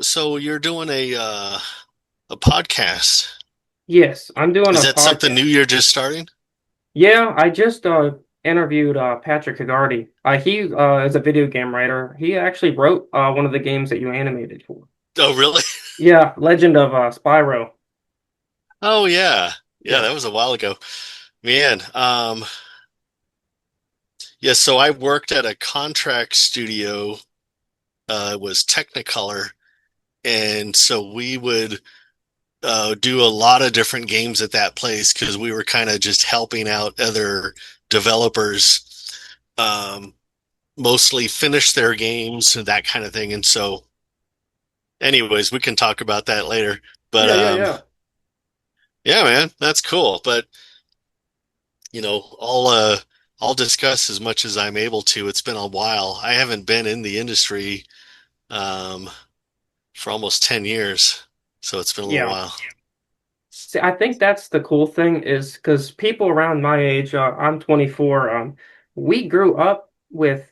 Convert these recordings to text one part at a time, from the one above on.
So you're doing a podcast. Yes, I'm doing Is a that something new podcast. you're just starting? Yeah, I just interviewed Patrick Higarty. He is a video game writer. He actually wrote one of the games that you animated for. Oh, really? Yeah, Legend of Spyro. Oh, yeah. Yeah, Yeah. that was a while ago. Man, yeah, so I worked at a contract studio, it was Technicolor, and so we would do a lot of different games at that place because we were kind of just helping out other developers, um, mostly finish their games and that kind of thing. And so anyways, we can talk about that later. But Yeah, yeah, yeah. yeah, man, that's cool. But I'll discuss as much as I'm able to. It's been a while. I haven't been in the industry um for almost 10 years. So it's been a little Yeah. while. See, I think that's the cool thing is because people around my age, I'm 24, we grew up with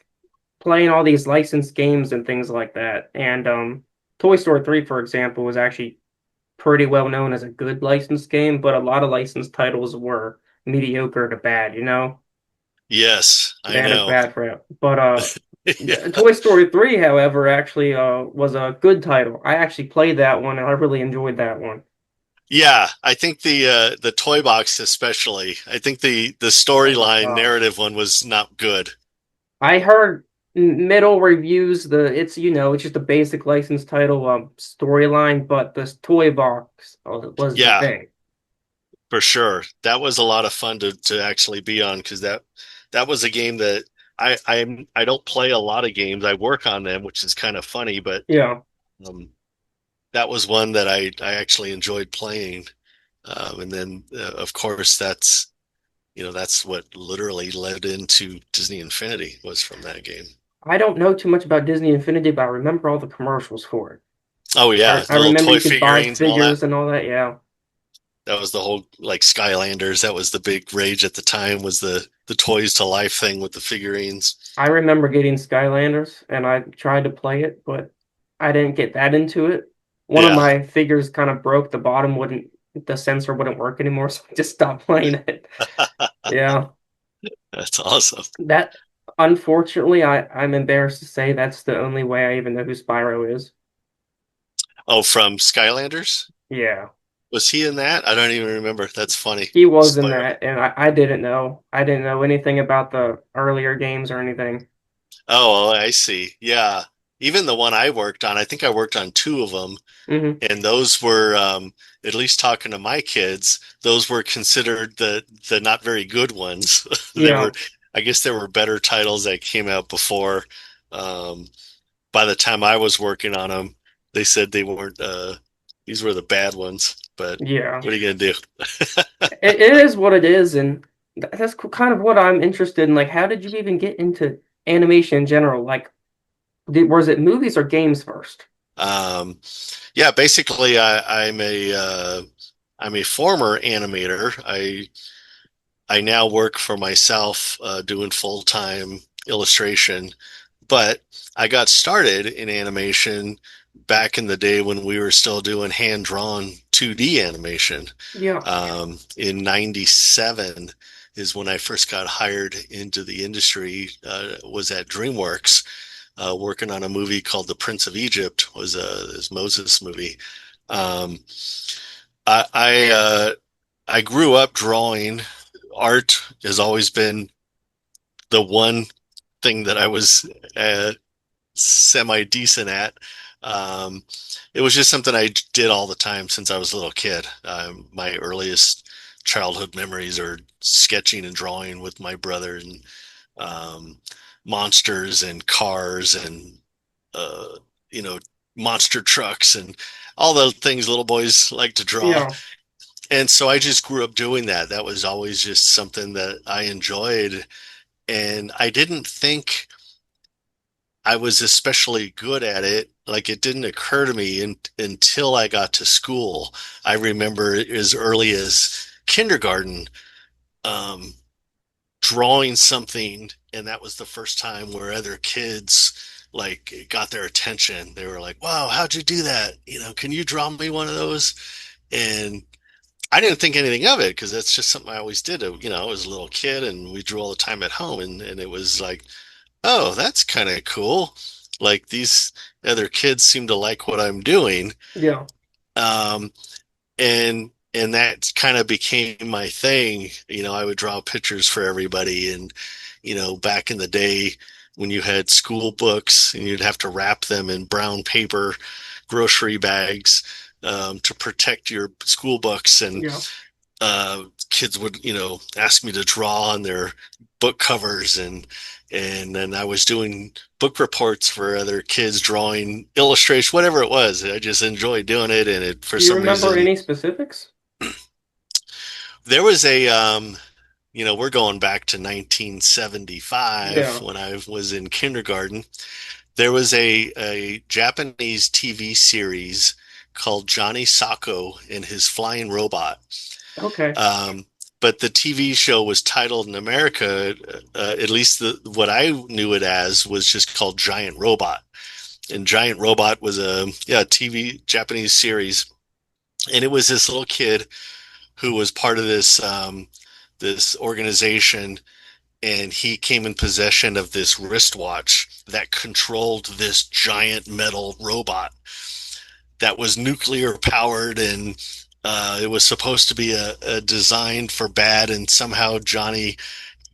playing all these licensed games and things like that. And Toy Story 3, for example, was actually pretty well known as a good licensed game, but a lot of licensed titles were mediocre to bad, you know? Yes, They I had a know. bad rap. But Yeah. Toy Story 3, however, actually was a good title. I actually played that one and I really enjoyed that one. Yeah, I think the toy box especially. I think the Oh my storyline gosh. narrative one was not good. I heard middle reviews, it's just a basic licensed title storyline, but this toy box was the Yeah, thing. for sure. That was a lot of fun to actually be on because that was a game that I don't play a lot of games. I work on them, which is kind of funny, but Yeah. um, that was one that I actually enjoyed playing. And then of course that's what literally led into Disney Infinity was from that game. I don't know too much about Disney Infinity, but I remember all the commercials for it. Oh I, yeah, I little remember toy you could buy figurines and all that. figures and all that. Yeah. That was the whole like Skylanders. That was the big rage at the time was the toys to life thing with the figurines. I remember getting Skylanders and I tried to play it, but I didn't get that into it. One of Yeah, my figures kind of broke, the sensor wouldn't work anymore, so I just stopped playing it. Yeah. that's awesome. That unfortunately I'm embarrassed to say that's the only way I even know who Spyro is. Oh, from Skylanders? Yeah. Was he in that? I don't even remember. That's funny. He was in Spyro. that and I didn't know. I didn't know anything about the earlier games or anything. Oh, I see. Yeah. Even the one I worked on, I think I worked on two of them, Hmm. and those were, at least talking to my kids, those were considered the not very good ones. They were, Yeah. I guess there were better titles that came out before. Um, by the time I was working on them, they said they weren't, these were the bad ones. But Yeah. what are you gonna do? It is what it is, and that's kind of what I'm interested in. Like, how did you even get into animation in general? Like, was it movies or games first? Um, yeah, basically, I'm a former animator. I now work for myself, doing full-time illustration, but I got started in animation back in the day when we were still doing hand-drawn 2D animation. Yeah. In '97 is when I first got hired into the industry, was at DreamWorks, working on a movie called The Prince of Egypt, was this Moses movie. Um, I I, I grew up drawing. Art has always been the one thing that I was uh, semi decent at. Um, it was just something I did all the time since I was a little kid. My earliest childhood memories are sketching and drawing with my brother and um, monsters and cars and uh, you know monster trucks and all the things little boys like to draw. Yeah. And so I just grew up doing that. That was always just something that I enjoyed. And I didn't think I was especially good at it. Like it didn't occur to me until I got to school. I remember as early as kindergarten, um, drawing something, and that was the first time where other kids like it got their attention. They were like, "Wow, how'd you do that? Can you draw me one of those?" And I didn't think anything of it because that's just something I always did. I was a little kid and we drew all the time at home, and it was like, oh, that's kind of cool. Like these other kids seem to like what I'm doing. Yeah. Um, and that kind of became my thing. I would draw pictures for everybody, and back in the day when you had school books and you'd have to wrap them in brown paper grocery bags to protect your school books, and Yeah. kids would ask me to draw on their book covers, and then I was doing book reports for other kids, drawing illustration, whatever it was. I just enjoyed doing it, and it for Do you some remember reason any specifics? there was we're going back to 1975 Yeah. when I was in kindergarten. There was a Japanese TV series called Johnny Sacco and His Flying Robot. Okay. Um, but the TV show was titled in America, at least what I knew it as was just called Giant Robot. And Giant Robot was a TV Japanese series, and it was this little kid who was part of this organization, and he came in possession of this wristwatch that controlled this giant metal robot that was nuclear powered, and it was supposed to be a designed for bad, and somehow Johnny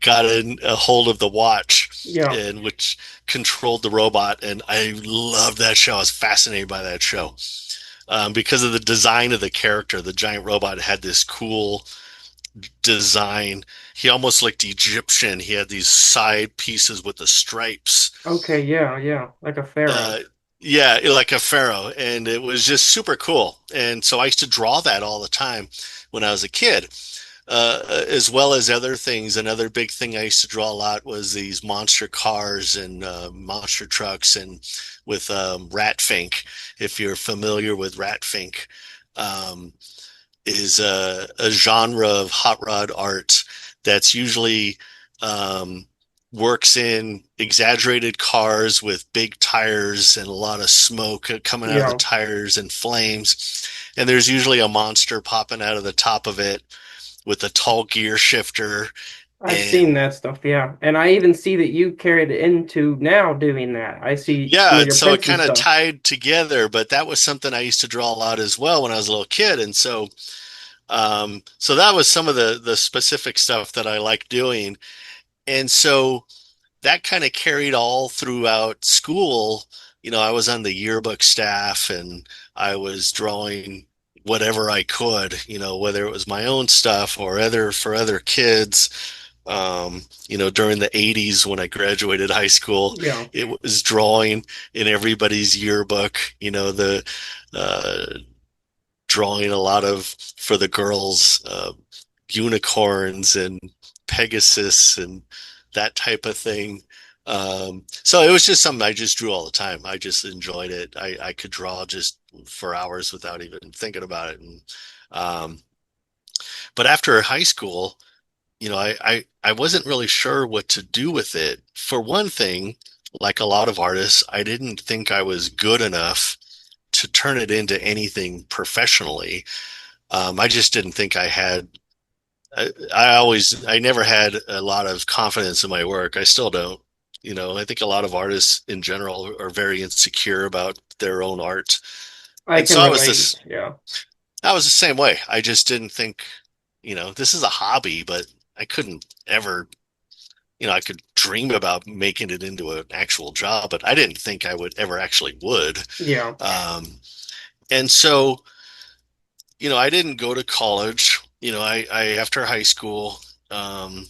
got a hold of the watch, Yeah. and which controlled the robot. And I loved that show. I was fascinated by that show because of the design of the character. The giant robot had this cool design. He almost looked Egyptian. He had these side pieces with the stripes. Okay. Yeah. Yeah. Like a pharaoh. Uh, yeah, like a pharaoh, and it was just super cool. And so I used to draw that all the time when I was a kid, as well as other things. Another big thing I used to draw a lot was these monster cars and monster trucks, and with Rat Fink. If you're familiar with Rat Fink, um, is a genre of hot rod art that's usually um, works in exaggerated cars with big tires and a lot of smoke coming out of the Yeah. tires and flames. And there's usually a monster popping out of the top of it with a tall gear shifter. I've seen And that stuff. Yeah. And I even see that you carried it into now doing that. I see some yeah, of your so it prints and kind of stuff. tied together, but that was something I used to draw a lot as well when I was a little kid. And so that was some of the specific stuff that I like doing. And so that kind of carried all throughout school. I was on the yearbook staff, and I was drawing whatever I could, whether it was my own stuff or other for other kids. During the 80s when I graduated high school, Yeah. it was drawing in everybody's yearbook, the uh, drawing a lot of for the girls, unicorns and Pegasus and that type of thing. So it was just something I just drew all the time. I just enjoyed it. I could draw just for hours without even thinking about it. And um, but after high school, I wasn't really sure what to do with it. For one thing, like a lot of artists, I didn't think I was good enough to turn it into anything professionally. I just didn't think I had. I never had a lot of confidence in my work. I still don't. I think a lot of artists in general are very insecure about their own art. I And so can relate. Yeah. I was the same way. I just didn't think, this is a hobby, but I couldn't ever, I could dream about making it into an actual job, but I didn't think I would ever actually would. Yeah. Um, and so I didn't go to college. I after high school, um,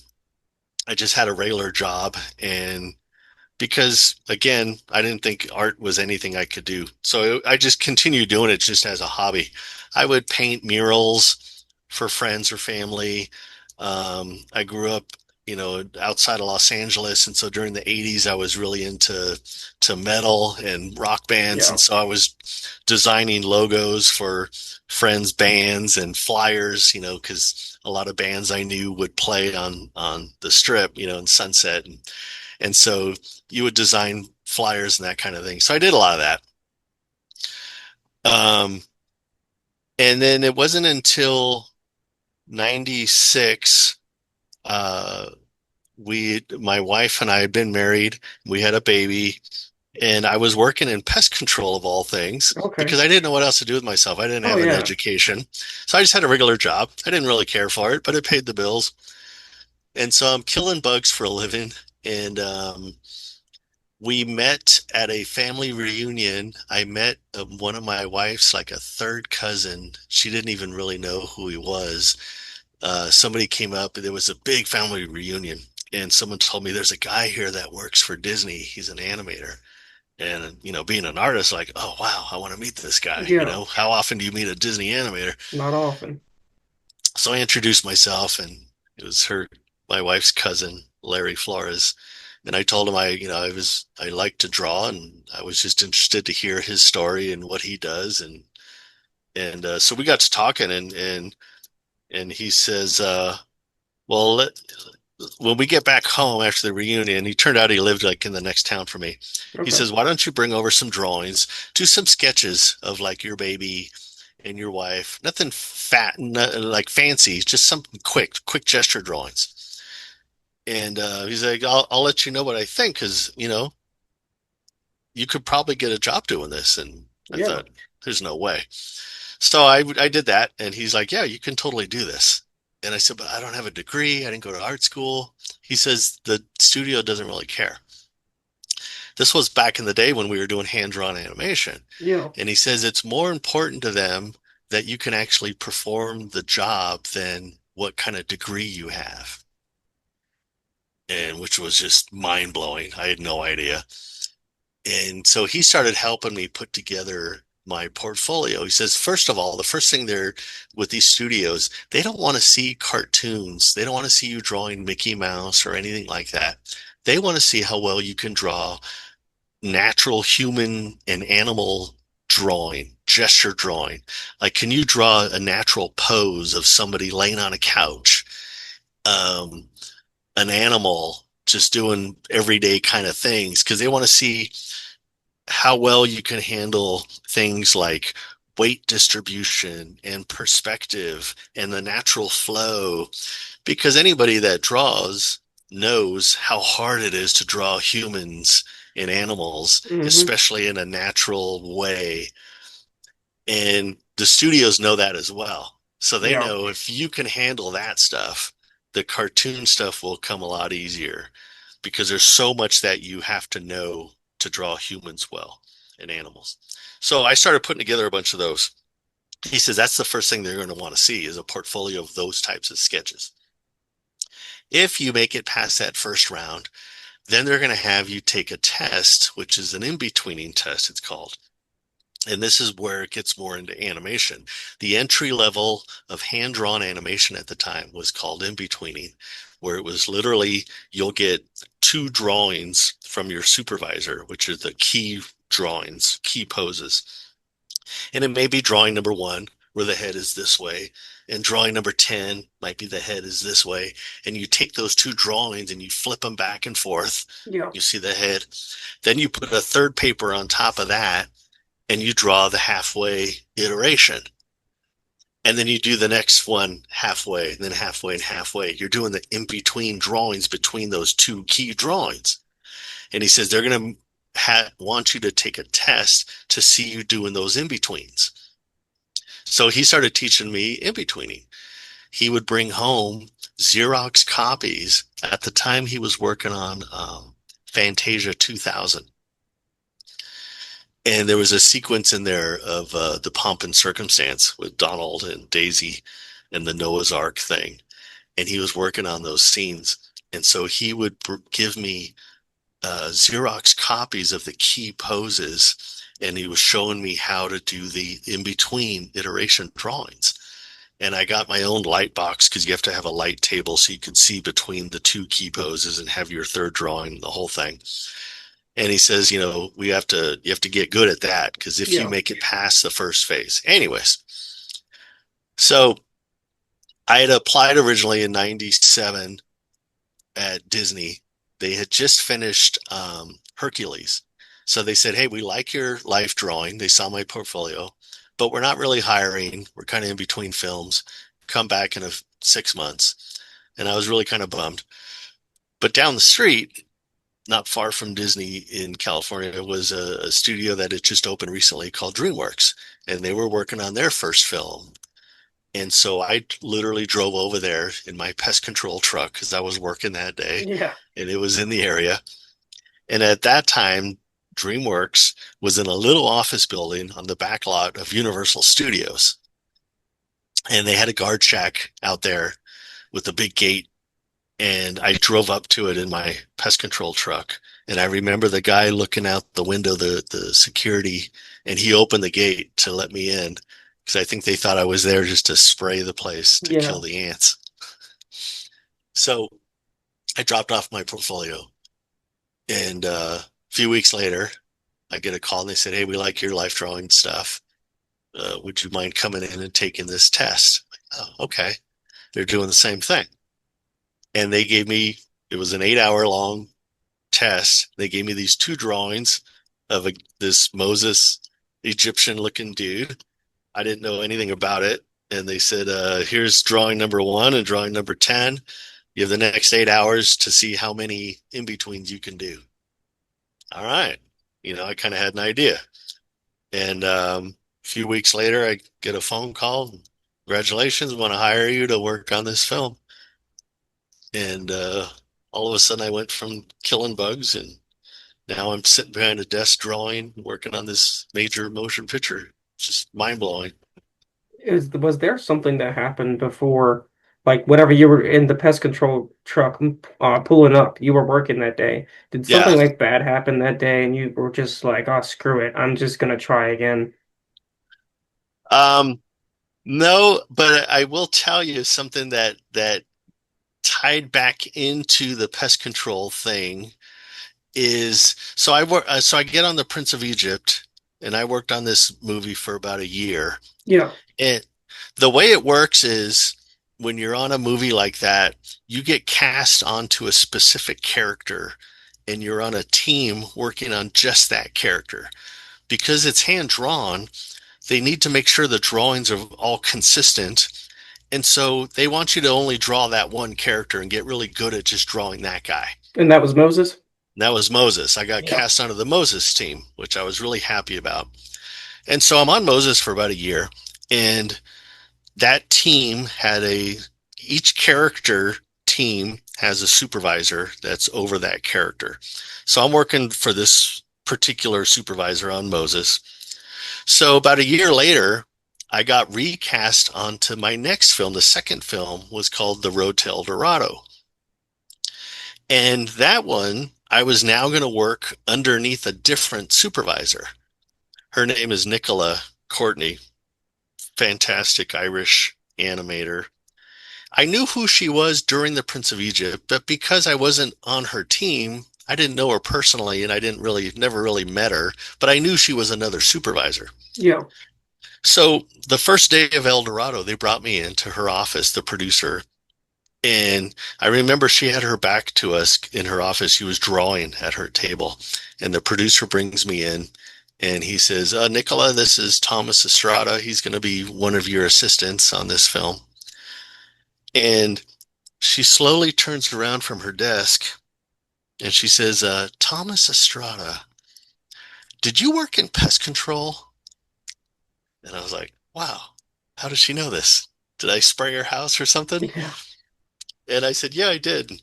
I just had a regular job, and because again, I didn't think art was anything I could do. So I just continued doing it just as a hobby. I would paint murals for friends or family. I grew up, outside of Los Angeles, and so during the 80s, I was really into to metal and rock bands, Yeah. and so I was designing logos for friends' bands and flyers, because a lot of bands I knew would play on the strip, in Sunset, And so you would design flyers and that kind of thing. So I did a lot of that. Um, and then it wasn't until 96, uh, my wife and I had been married. We had a baby, and I was working in pest control of all things Okay. because I didn't know what else to do with myself. I didn't Oh have an yeah. education. So I just had a regular job. I didn't really care for it, but it paid the bills. And so I'm killing bugs for a living. And we met at a family reunion. I met one of my wife's, like a third cousin. She didn't even really know who he was. Somebody came up, and there was a big family reunion. And someone told me there's a guy here that works for Disney. He's an animator. And, being an artist, like, oh, wow, I want to meet this guy. Yeah. How often do you meet a Disney animator? Not often. So I introduced myself, and it was my wife's cousin, Larry Flores. And I told him I like to draw, and I was just interested to hear his story and what he does. And so we got to talking, and he says, well, when we get back home after the reunion, he turned out he lived like in the next town from me. He Okay. says, why don't you bring over some drawings, do some sketches of like your baby and your wife, nothing fat, like fancy, just something quick gesture drawings. And he's like, I'll let you know what I think because, you could probably get a job doing this. And I Yeah. thought, there's no way. So I did that. And he's like, yeah, you can totally do this. And I said, but I don't have a degree. I didn't go to art school. He says the studio doesn't really care. This was back in the day when we were doing hand-drawn animation. Yeah. And he says it's more important to them that you can actually perform the job than what kind of degree you have. And which was just mind blowing. I had no idea. And so he started helping me put together my portfolio. He says, first of all, the first thing they're with these studios, they don't want to see cartoons. They don't want to see you drawing Mickey Mouse or anything like that. They want to see how well you can draw natural human and animal drawing, gesture drawing. Like, can you draw a natural pose of somebody laying on a couch? Um, an animal just doing everyday kind of things because they want to see how well you can handle things like weight distribution and perspective and the natural flow. Because anybody that draws knows how hard it is to draw humans and animals, Hmm. especially in a natural way. And the studios know that as well. So they Yeah. know if you can handle that stuff, the cartoon stuff will come a lot easier because there's so much that you have to know to draw humans well and animals. So I started putting together a bunch of those. He says that's the first thing they're going to want to see is a portfolio of those types of sketches. If you make it past that first round, then they're going to have you take a test, which is an in-betweening test, it's called. And this is where it gets more into animation. The entry level of hand-drawn animation at the time was called in-betweening, where it was literally you'll get two drawings from your supervisor, which are the key drawings, key poses. And it may be drawing number one, where the head is this way, and drawing number 10 might be the head is this way. And you take those two drawings and you flip them back and forth. Yeah. You see the head. Then you put a third paper on top of that and you draw the halfway iteration. And then you do the next one halfway, and then halfway and halfway. You're doing the in between drawings between those two key drawings. And he says they're going to want you to take a test to see you doing those in betweens. So he started teaching me in betweening. He would bring home Xerox copies. At the time, he was working on Fantasia 2000. And there was a sequence in there of the pomp and circumstance with Donald and Daisy and the Noah's Ark thing. And he was working on those scenes. And so he would give me Xerox copies of the key poses. And he was showing me how to do the in between iteration drawings. And I got my own light box because you have to have a light table so you can see between the two key poses and have your third drawing, the whole thing. And he says, you have to get good at that because if you Yeah. make it past the first phase. Anyways, so I had applied originally in 97 at Disney They had just finished Hercules. So they said, "Hey, we like your life drawing." They saw my portfolio, but we're not really hiring. We're kind of in between films. Come back in 6 months. And I was really kind of bummed. But down the street, not far from Disney in California, was a studio that had just opened recently called DreamWorks. And they were working on their first film. And so I literally drove over there in my pest control truck because I was working that day Yeah. and it was in the area. And at that time, DreamWorks was in a little office building on the back lot of Universal Studios. And they had a guard shack out there with a big gate. And I drove up to it in my pest control truck. And I remember the guy looking out the window, the security, and he opened the gate to let me in because I think they thought I was there just to spray the place to kill Yeah. the ants. So I dropped off my portfolio. And a few weeks later, I get a call and they said, "Hey, we like your life drawing stuff. Would you mind coming in and taking this test?" Oh, okay. They're doing the same thing. And they gave me, it was an 8 hour long test. They gave me these two drawings of this Moses Egyptian looking dude. I didn't know anything about it. And they said, here's drawing number one and drawing number 10. You have the next 8 hours to see how many in betweens you can do. All right. I kind of had an idea. And a few weeks later, I get a phone call. "Congratulations, we want to hire you to work on this film." And all of a sudden, I went from killing bugs, and now I'm sitting behind a desk drawing, working on this major motion picture. It's just mind blowing. Was there something that happened before, like whatever you were in the pest control truck pulling up, you were working that day? Did something Yeah. like bad happen that day and you were just like, oh, screw it, I'm just gonna try again? Um, no, but I will tell you something that tied back into the pest control thing is so I get on the Prince of Egypt and I worked on this movie for about a year. Yeah. And the way it works is when you're on a movie like that, you get cast onto a specific character and you're on a team working on just that character. Because it's hand drawn, they need to make sure the drawings are all consistent. And so they want you to only draw that one character and get really good at just drawing that guy. And that was Moses? And that was Moses. I got Yeah. cast onto the Moses team, which I was really happy about. And so I'm on Moses for about a year. And that team each character team has a supervisor that's over that character. So I'm working for this particular supervisor on Moses. So about a year later, I got recast onto my next film. The second film was called The Road to El Dorado. And that one, I was now going to work underneath a different supervisor. Her name is Nicola Courtney, fantastic Irish animator. I knew who she was during The Prince of Egypt, but because I wasn't on her team, I didn't know her personally and I never really met her, but I knew she was another supervisor. Yeah. So the first day of El Dorado, they brought me into her office, the producer, and I remember she had her back to us in her office. She was drawing at her table, and the producer brings me in and he says, "Nicola, this is Thomas Estrada. He's going to be one of your assistants on this film." And she slowly turns around from her desk and she says, "Thomas Estrada, did you work in pest control?" And I was like, "Wow, how does she know this? Did I spray her house or something?" Yeah. And I said, "Yeah, I did."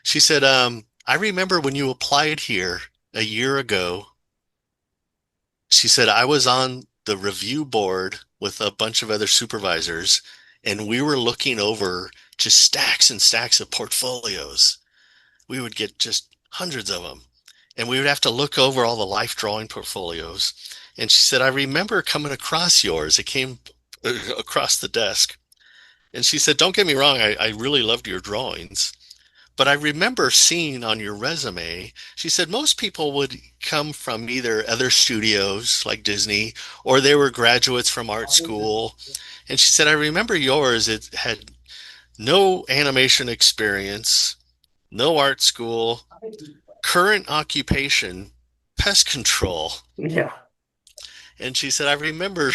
She said, "I remember when you applied here a year ago." She said, "I was on the review board with a bunch of other supervisors, and we were looking over just stacks and stacks of portfolios. We would get just hundreds of them, and we would have to look over all the life drawing portfolios." And she said, "I remember coming across yours. It came across the desk." And she said, "Don't get me wrong, I really loved your drawings. But I remember seeing on your resume," she said, "most people would come from either other studios like Disney or they were graduates from art school." And she said, "I remember yours, it had no animation experience, no art school, Current occupation, pest control. Yeah. And she said, I remember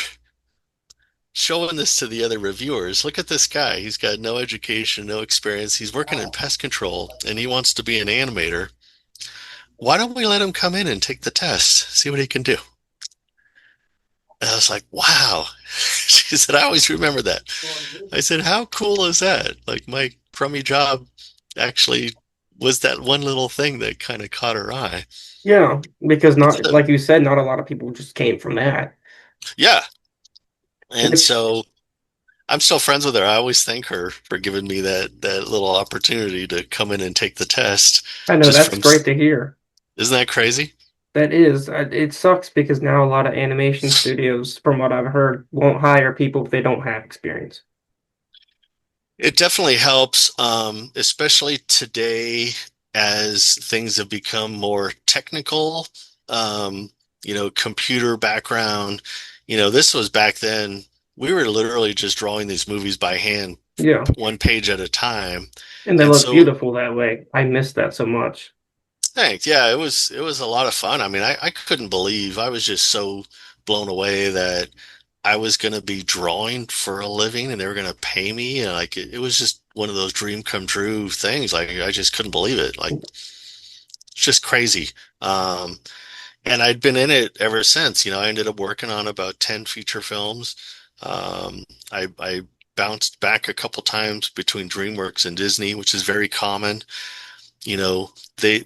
showing this to the other reviewers. Look at this guy. He's got no education, no experience. He's working in pest control and he wants to be an animator. Why don't we let him come in and take the test, see what he can do? And I was like, wow. She said, I always remember that. I said, how cool is that? Like my crummy job actually was that one little thing that kind of caught her eye. Yeah, because It's not like you said, not a lot of people just came from that. yeah. And Which so I'm still friends with her. I always thank her for giving me that little opportunity to come in and take the test. I know Just that's from, great to hear. isn't that crazy? That is, it sucks because now a lot of animation studios, from what I've heard, won't hire people if they don't have experience. It definitely helps, especially today as things have become more technical. Um, computer background. This was back then. We were literally just drawing these movies by hand, Yeah, one page at a time. and they And look so beautiful that way. I miss that so much. thanks. Yeah, it was a lot of fun. I mean, I couldn't believe I was just so blown away that I was going to be drawing for a living and they were going to pay me. And like it was just one of those dream come true things. Like I just couldn't believe it. Like it's just crazy. Um, and I'd been in it ever since. I ended up working on about 10 feature films. I bounced back a couple times between DreamWorks and Disney, which is very common. You know, they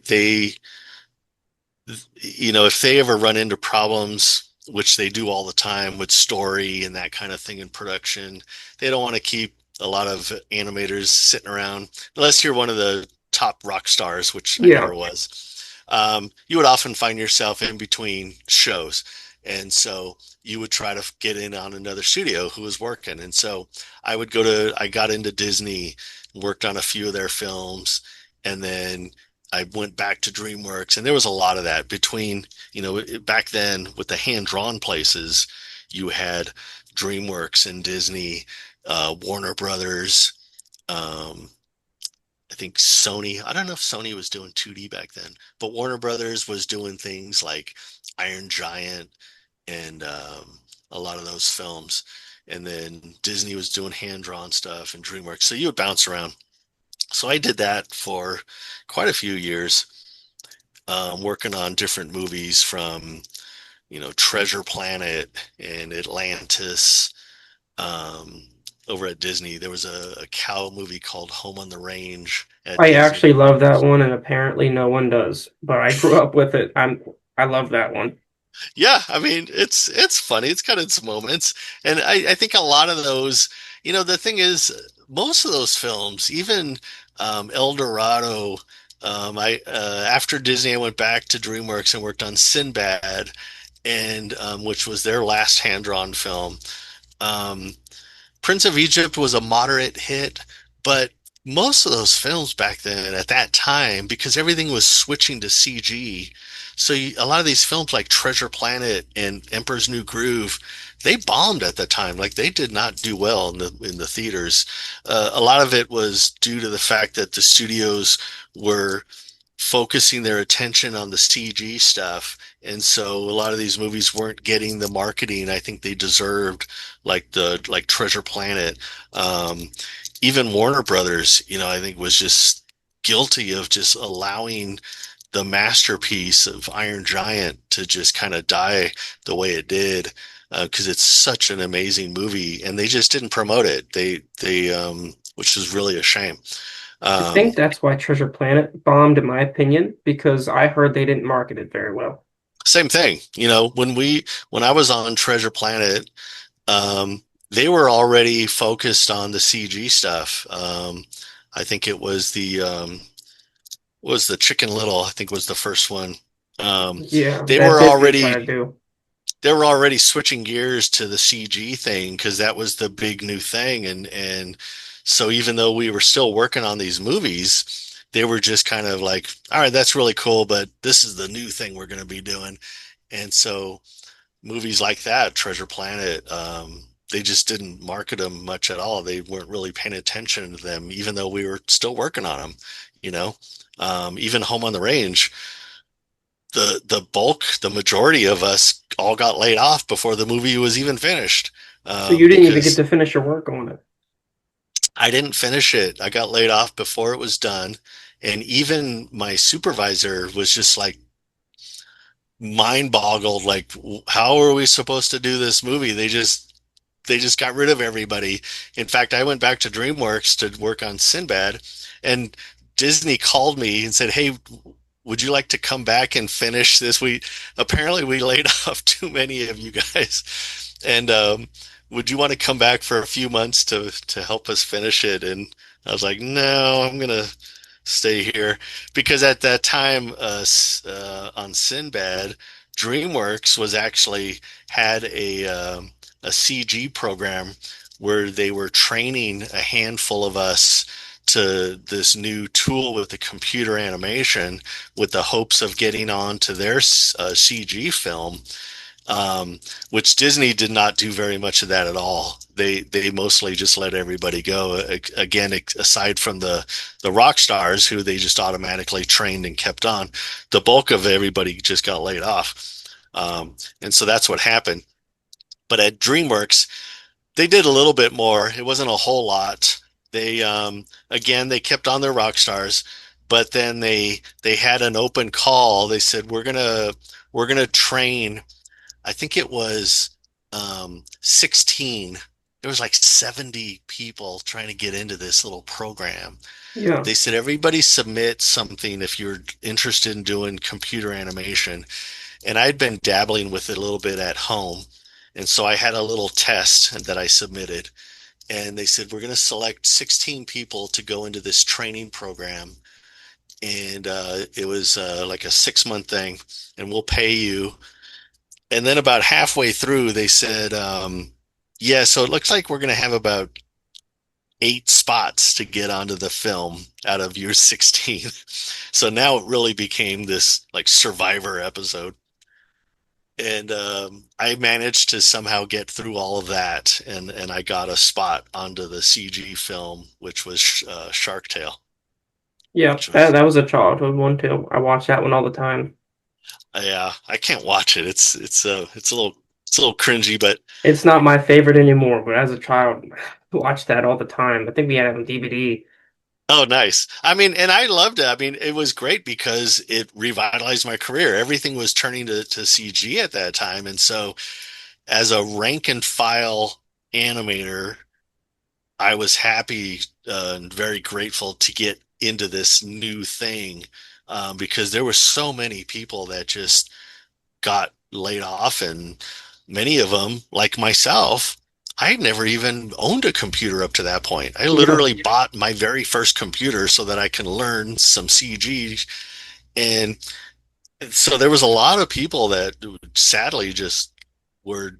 if they ever run into problems, which they do all the time with story and that kind of thing in production, they don't want to keep a lot of animators sitting around unless you're one of the top rock stars, which I Yeah, never was. You would often find yourself in between shows. And so you would try to get in on another studio who was working. And so I got into Disney, worked on a few of their films, and then I went back to DreamWorks, and there was a lot of that between, back then with the hand-drawn places, you had DreamWorks and Disney, Warner Brothers, um, I think Sony. I don't know if Sony was doing 2D back then, but Warner Brothers was doing things like Iron Giant and a lot of those films. And then Disney was doing hand-drawn stuff and DreamWorks. So you would bounce around. So I did that for quite a few years, working on different movies from, Treasure Planet and Atlantis. Um, Over at Disney, there was a cow movie called Home on the Range at I Disney. actually love that one, and apparently no one does. But I grew up with it. I love that one. Yeah, I mean it's funny. It's got its moments, and I think a lot of those. The thing is, most of those films, even El Dorado. I After Disney, I went back to DreamWorks and worked on Sinbad, and which was their last hand-drawn film. Um, Prince of Egypt was a moderate hit, but most of those films back then at that time, because everything was switching to CG, so a lot of these films like Treasure Planet and Emperor's New Groove, they bombed at the time. Like they did not do well in the theaters. A lot of it was due to the fact that the studios were focusing their attention on the CG stuff. And so a lot of these movies weren't getting the marketing I think they deserved, like Treasure Planet. Um, Even Warner Brothers, I think was just guilty of just allowing the masterpiece of Iron Giant to just kind of die the way it did. Because it's such an amazing movie, and they just didn't promote it. Which is really a shame. I Um, think that's why Treasure Planet bombed, in my opinion, because I heard they didn't market it very well. Same thing. When I was on Treasure Planet, they were already focused on the CG stuff. I think it was the Chicken Little, I think was the first one. Um, Yeah, they that were Disney tried to already do. they were already switching gears to the CG thing because that was the big new thing. And so even though we were still working on these movies, they were just kind of like, all right, that's really cool, but this is the new thing we're going to be doing. And so movies like that, Treasure Planet, they just didn't market them much at all. They weren't really paying attention to them, even though we were still working on them, you know? Even Home on the Range, the majority of us all got laid off before the movie was even finished, So you didn't even get because to finish your work on it. I didn't finish it. I got laid off before it was done. And even my supervisor was just like mind boggled, like, how are we supposed to do this movie? They just got rid of everybody. In fact, I went back to DreamWorks to work on Sinbad, and Disney called me and said, "Hey, would you like to come back and finish this? We apparently we laid off too many of you guys, and would you want to come back for a few months to help us finish it?" And I was like, "No, I'm gonna stay here," because at that time, on Sinbad, DreamWorks was actually had a CG program where they were training a handful of us to this new tool with the computer animation, with the hopes of getting on to their CG film, which Disney did not do very much of that at all. They mostly just let everybody go. Again, aside from the rock stars who they just automatically trained and kept on, the bulk of everybody just got laid off. And so that's what happened. But at DreamWorks, they did a little bit more. It wasn't a whole lot. They again, they kept on their rock stars, but then they had an open call. They said, we're gonna train. I think it was 16. There was like 70 people trying to get into this little program. Yeah. They said, everybody submit something if you're interested in doing computer animation. And I'd been dabbling with it a little bit at home. And so I had a little test that I submitted. And they said, we're going to select 16 people to go into this training program. And it was like a 6 month thing, and we'll pay you. And then about halfway through, they said, yeah, so it looks like we're going to have about 8 spots to get onto the film out of your 16. So now it really became this like Survivor episode. And I managed to somehow get through all of that, and I got a spot onto the CG film, which was Shark Tale, Yeah, which that was, that was a childhood one too. I watch that one all the time. yeah, I can't watch it. It's a little cringy, but It's not my favorite anymore, but as a child, I watched that all the time. I think we had it on DVD. oh, nice. I mean, and I loved it. I mean, it was great because it revitalized my career. Everything was turning to CG at that time, and so as a rank and file animator, I was happy and very grateful to get into this new thing, because there were so many people that just got laid off, and many of them, like myself, I had never even owned a computer up to that point. I Yeah. literally bought my very first computer so that I can learn some CG. And so there was a lot of people that sadly just were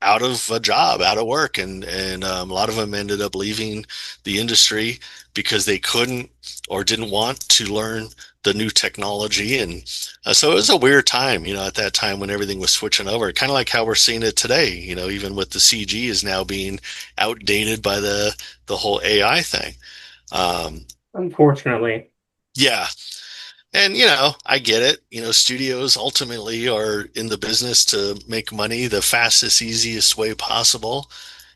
out of a job, out of work, and a lot of them ended up leaving the industry because they couldn't or didn't want to learn the new technology. And so it was a weird time, at that time when everything was switching over, kind of like how we're seeing it today. Even with the CG is now being outdated by the whole AI thing. Um, Unfortunately. yeah, and I get it. Studios ultimately are in the business to make money the fastest, easiest way possible.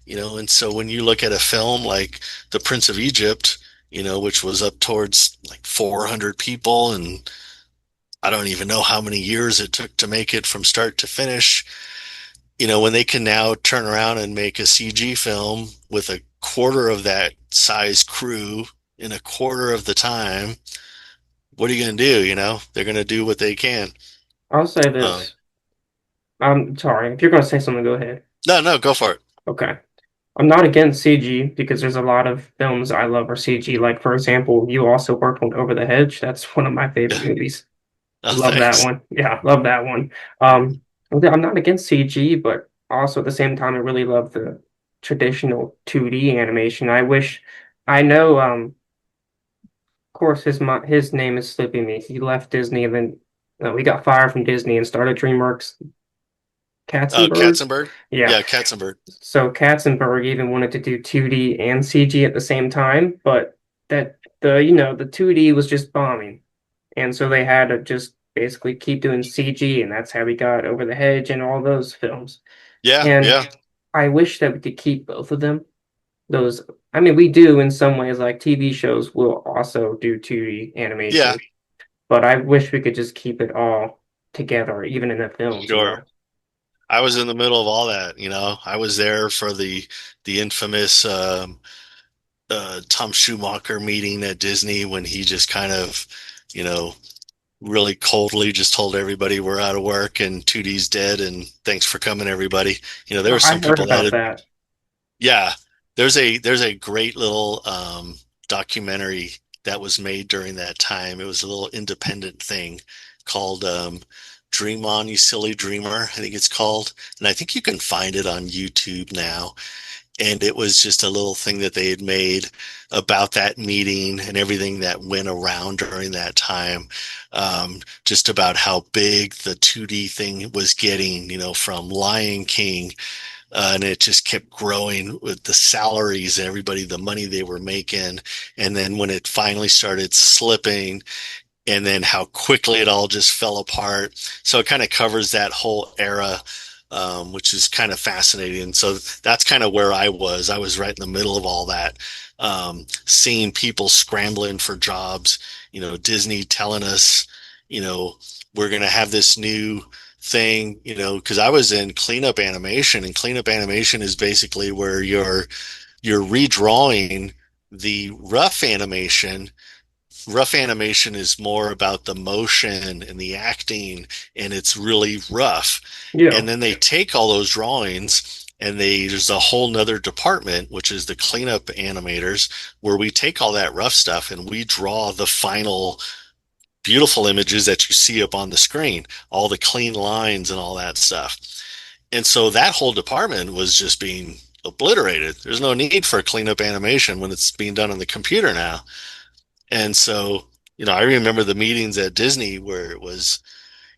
And so when you look at a film like The Prince of Egypt, which was up towards like 400 people, and I don't even know how many years it took to make it from start to finish. When they can now turn around and make a CG film with a quarter of that size crew in a quarter of the time, what are you going to do? They're going to do what they can. I'll say Uh, this. I'm sorry. If you're going to say something, go ahead. no, no, go for it. Okay. I'm not against CG because there's a lot of films I love are CG. Like, for example, you also worked on Over the Hedge. That's one of my favorite movies. Oh, Love that thanks. one. Yeah, love that one. I'm not against CG, but also at the same time, I really love the traditional 2D animation. I know, of course, his name is slipping me. He left Disney and then we got fired from Disney and started DreamWorks. Katzenberg? Katzenberg? Yeah. Yeah, Katzenberg. So Katzenberg even wanted to do 2D and CG at the same time, but the 2D was just bombing. And so they had to just basically keep doing CG, and that's how we got Over the Hedge and all those films. Yeah, And yeah, I wish that we could keep both of them. Those, I mean, we do in some ways, like TV shows will also do 2D yeah, animation, but I wish we could just keep it all together, even in the films, you sure. know? I was in the middle of all that, you know. I was there for the infamous Tom Schumacher meeting at Disney when he just kind of, you know, really coldly just told everybody we're out of work and 2D's dead and thanks for coming, everybody. You know, there Oh, were I some heard people that about had, that. yeah, there's a great little documentary that was made during that time. It was a little independent thing called Dream On, You Silly Dreamer, I think it's called. And I think you can find it on YouTube now. And it was just a little thing that they had made about that meeting and everything that went around during that time. Just about how big the 2D thing was getting, you know, from Lion King, and it just kept growing with the salaries and everybody, the money they were making. And then when it finally started slipping, and then how quickly it all just fell apart. So it kind of covers that whole era, which is kind of fascinating. So that's kind of where I was. I was right in the middle of all that, seeing people scrambling for jobs, you know, Disney telling us, you know, we're going to have this new thing, you know, because I was in cleanup animation, and cleanup animation is basically where you're redrawing the rough animation is more about the motion and the acting, and it's really rough. Yeah. And then they take all those drawings and there's a whole nother department, which is the cleanup animators, where we take all that rough stuff and we draw the final beautiful images that you see up on the screen, all the clean lines and all that stuff. And so that whole department was just being obliterated. There's no need for cleanup animation when it's being done on the computer now. And so, you know, I remember the meetings at Disney where it was,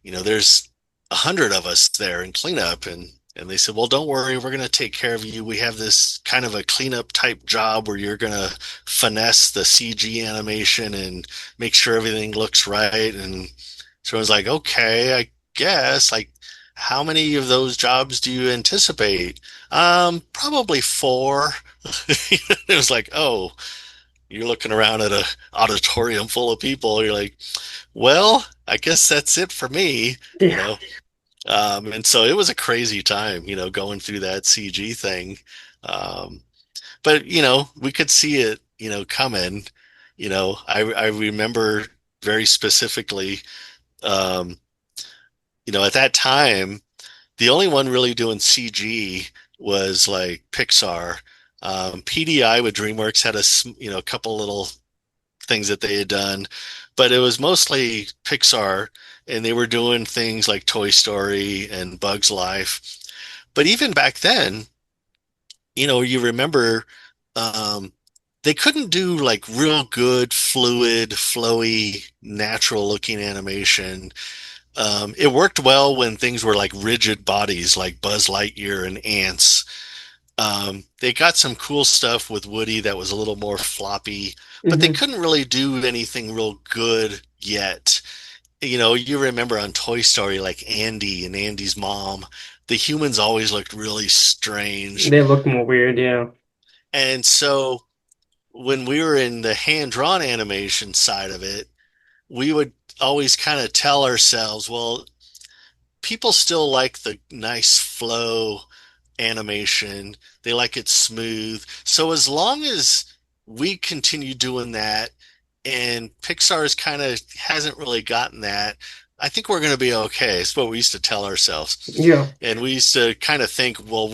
you know, there's 100 of us there in cleanup, and they said, well, don't worry, we're going to take care of you. We have this kind of a cleanup type job where you're going to finesse the CG animation and make sure everything looks right. And so I was like, okay, I guess, like, how many of those jobs do you anticipate? Probably four. It was like, oh, you're looking around at a auditorium full of people. You're like, well, I guess that's it for me, you Yeah. know. And so it was a crazy time, you know, going through that CG thing. Um, but you know, we could see it, you know, coming. You know, I remember very specifically, um, you know, at that time, the only one really doing CG was like Pixar. PDI with DreamWorks had you know, a couple little things that they had done, but it was mostly Pixar, and they were doing things like Toy Story and Bugs Life. But even back then, you know, you remember, um, they couldn't do like real good, fluid, flowy, natural looking animation. It worked well when things were like rigid bodies, like Buzz Lightyear and ants. They got some cool stuff with Woody that was a little more floppy, but they Hmm. couldn't really do anything real good yet. You know, you remember on Toy Story, like Andy and Andy's mom, the humans always looked really strange. They look more weird, yeah. And so when we were in the hand-drawn animation side of it, we would always kind of tell ourselves, well, people still like the nice flow animation. They like it smooth. So as long as we continue doing that and Pixar's kind of hasn't really gotten that, I think we're going to be okay. It's what we used to tell ourselves. Yeah. And we used to kind of think, well,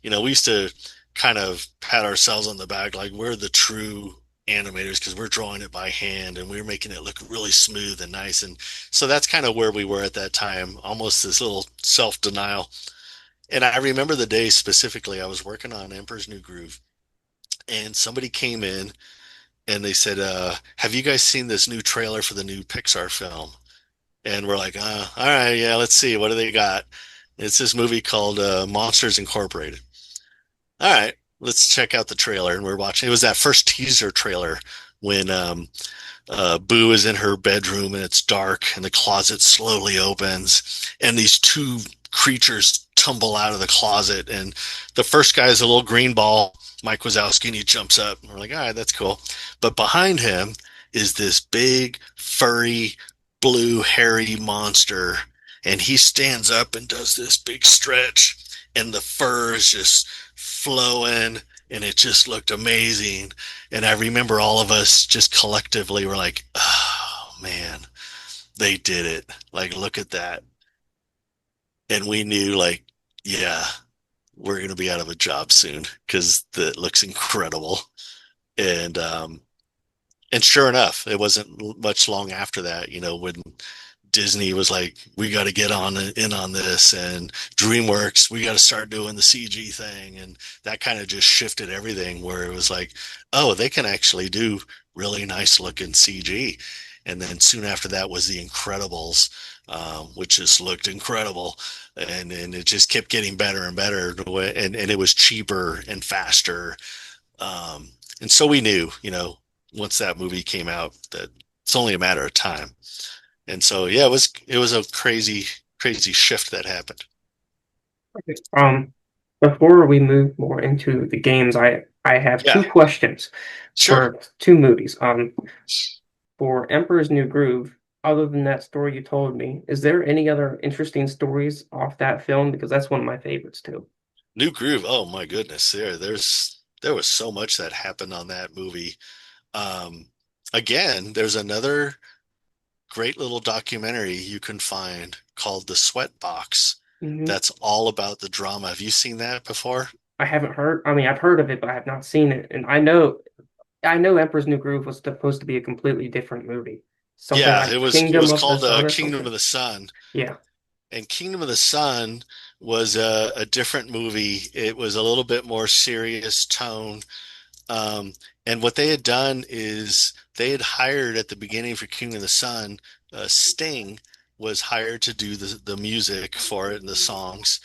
you know, we used to kind of pat ourselves on the back like we're the true animators because we're drawing it by hand and we're making it look really smooth and nice. And so that's kind of where we were at that time, almost this little self-denial. And I remember the day specifically, I was working on Emperor's New Groove, and somebody came in and they said, have you guys seen this new trailer for the new Pixar film? And we're like, all right, yeah, let's see. What do they got? It's this movie called Monsters Incorporated. All right, let's check out the trailer. And we're watching. It was that first teaser trailer when Boo is in her bedroom and it's dark and the closet slowly opens and these two creatures tumble out of the closet. And the first guy is a little green ball, Mike Wazowski, and he jumps up. And we're like, all right, that's cool. But behind him is this big, furry, blue, hairy monster. And he stands up and does this big stretch, and the fur is just flowing, and it just looked amazing. And I remember all of us just collectively were like, oh man, they did it. Like, look at that. And we knew, like, yeah, we're going to be out of a job soon because it looks incredible. And, um, and sure enough, it wasn't much long after that, when Disney was like, we got to get on in on this, and DreamWorks, we got to start doing the CG thing, and that kind of just shifted everything. Where it was like, oh, they can actually do really nice looking CG. And then soon after that was The Incredibles, which just looked incredible, and it just kept getting better and better, and it was cheaper and faster. And so we knew, once that movie came out, that it's only a matter of time. And so, yeah, it was a crazy shift that happened. Um, Before we move more into the games, I have Yeah, two questions sure. for two movies. For Emperor's New Groove, other than that story you told me, is there any other interesting stories off that film? Because that's one of my favorites too. New Groove. Oh my goodness, there was so much that happened on that movie. Um, Again, there's another great little documentary you can find called The Sweat Box. Hmm. That's all about the drama. Have you seen that before? I haven't heard. I mean, I've heard of it, but I have not seen it. And I know Emperor's New Groove was supposed to be a completely different movie, something Yeah, like it Kingdom was of the called Sun or Kingdom something. of the Sun. Yeah. And Kingdom of the Sun was a different movie. It was a little bit more serious tone. Um, and what they had done is they had hired at the beginning for King of the Sun, Sting was hired to do the music for it and the songs.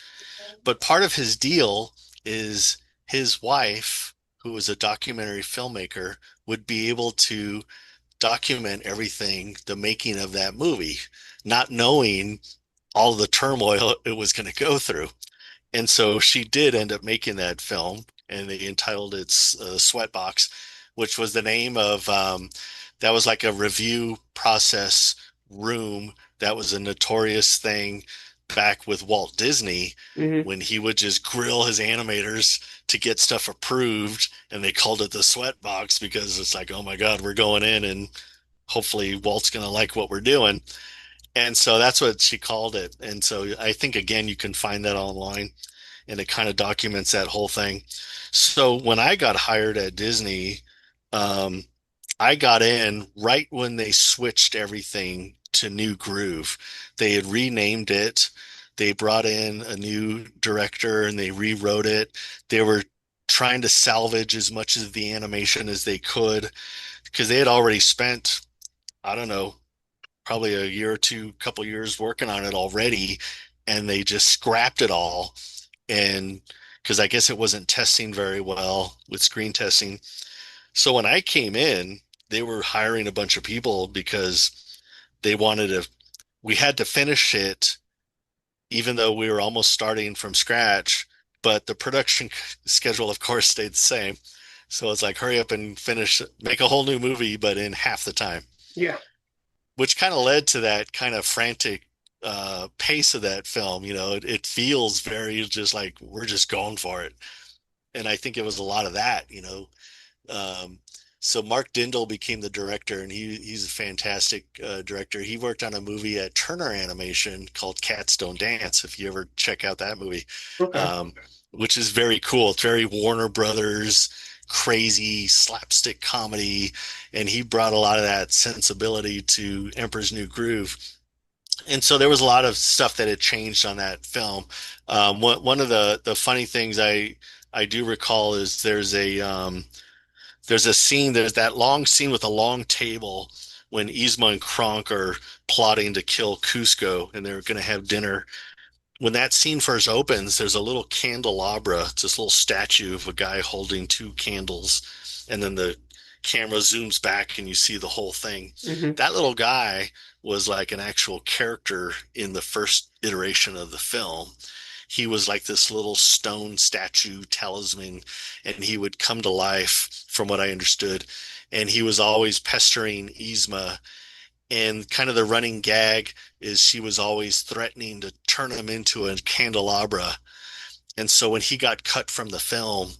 But part of his deal is his wife, who was a documentary filmmaker, would be able to document everything, the making of that movie, not knowing all the turmoil it was going to go through. And so she did end up making that film, and they entitled it Sweatbox, which was the name of that was like a review process room that was a notorious thing back with Walt Disney Hmm. when he would just grill his animators to get stuff approved, and they called it the Sweatbox because it's like, oh my God, we're going in and hopefully Walt's going to like what we're doing. And so that's what she called it. And so I think, again, you can find that online, and it kind of documents that whole thing. So when I got hired at Disney, um, I got in right when they switched everything to New Groove. They had renamed it. They brought in a new director and they rewrote it. They were trying to salvage as much of the animation as they could because they had already spent, I don't know, probably a year or two, couple years working on it already, and they just scrapped it all. And because I guess it wasn't testing very well with screen testing. So when I came in, they were hiring a bunch of people because they wanted to, we had to finish it, even though we were almost starting from scratch. But the production schedule, of course, stayed the same. So it's like, hurry up and finish, make a whole new movie, but in half the time, Yeah. which kind of led to that kind of frantic pace of that film. It feels very just like we're just going for it. And I think it was a lot of that. Um, so Mark Dindal became the director, and he's a fantastic director. He worked on a movie at Turner Animation called Cats Don't Dance, if you ever check out that movie, Okay. um, which is very cool. It's very Warner Brothers, crazy slapstick comedy, and he brought a lot of that sensibility to Emperor's New Groove. And so there was a lot of stuff that had changed on that film. One of the funny things I do recall is there's a scene, there's that long scene with a long table when Yzma and Kronk are plotting to kill Cusco and they're going to have dinner. When that scene first opens, there's a little candelabra. It's this little statue of a guy holding two candles. And then the camera zooms back and you see the whole thing. Hmm. That little guy was like an actual character in the first iteration of the film. He was like this little stone statue talisman, and he would come to life, from what I understood. And he was always pestering Yzma, and kind of the running gag is she was always threatening to turn him into a candelabra. And so when he got cut from the film,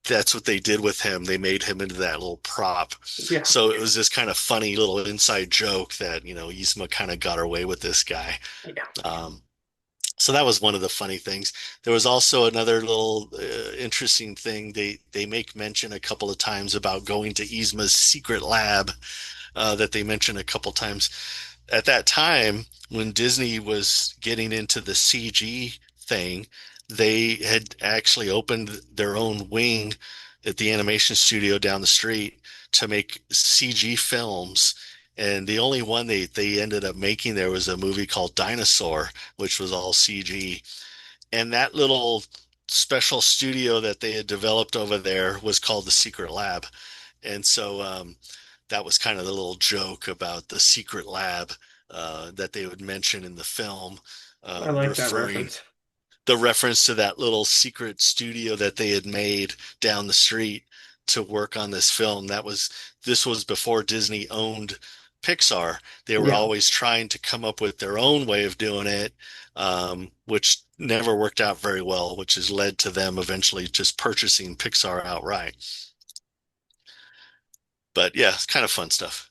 that's what they did with him. They made him into that little prop. Yeah. So it was this kind of funny little inside joke that, Yzma kind of got away with this guy. Yeah. Um, so that was one of the funny things. There was also another little interesting thing. They make mention a couple of times about going to Yzma's secret lab that they mentioned a couple times. At that time, when Disney was getting into the CG thing, they had actually opened their own wing at the animation studio down the street to make CG films. And the only one they ended up making there was a movie called Dinosaur, which was all CG. And that little special studio that they had developed over there was called the Secret Lab. And so that was kind of the little joke about the secret lab that they would mention in the film, I like that referring reference. the reference to that little secret studio that they had made down the street to work on this film. This was before Disney owned Pixar. They were Yeah. always trying to come up with their own way of doing it, which never worked out very well, which has led to them eventually just purchasing Pixar outright. But yeah, it's kind of fun stuff.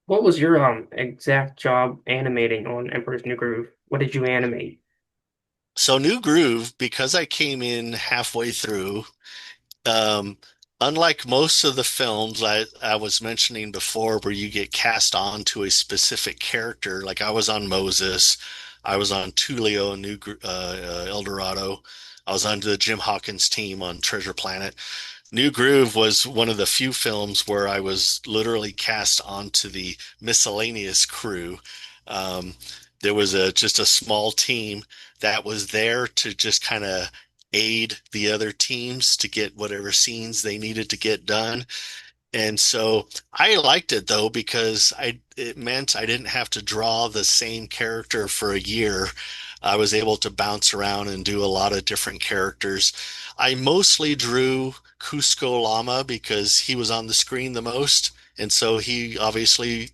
What was your exact job animating on Emperor's New Groove? What did you animate? So New Groove, because I came in halfway through, um, unlike most of the films I was mentioning before, where you get cast on to a specific character, like I was on Moses, I was on Tulio and El Dorado, I was on the Jim Hawkins team on Treasure Planet. New Groove was one of the few films where I was literally cast onto the miscellaneous crew. Um, there was just a small team that was there to just kind of aid the other teams to get whatever scenes they needed to get done. And so I liked it though because it meant I didn't have to draw the same character for a year. I was able to bounce around and do a lot of different characters. I mostly drew Cusco Llama because he was on the screen the most, and so he obviously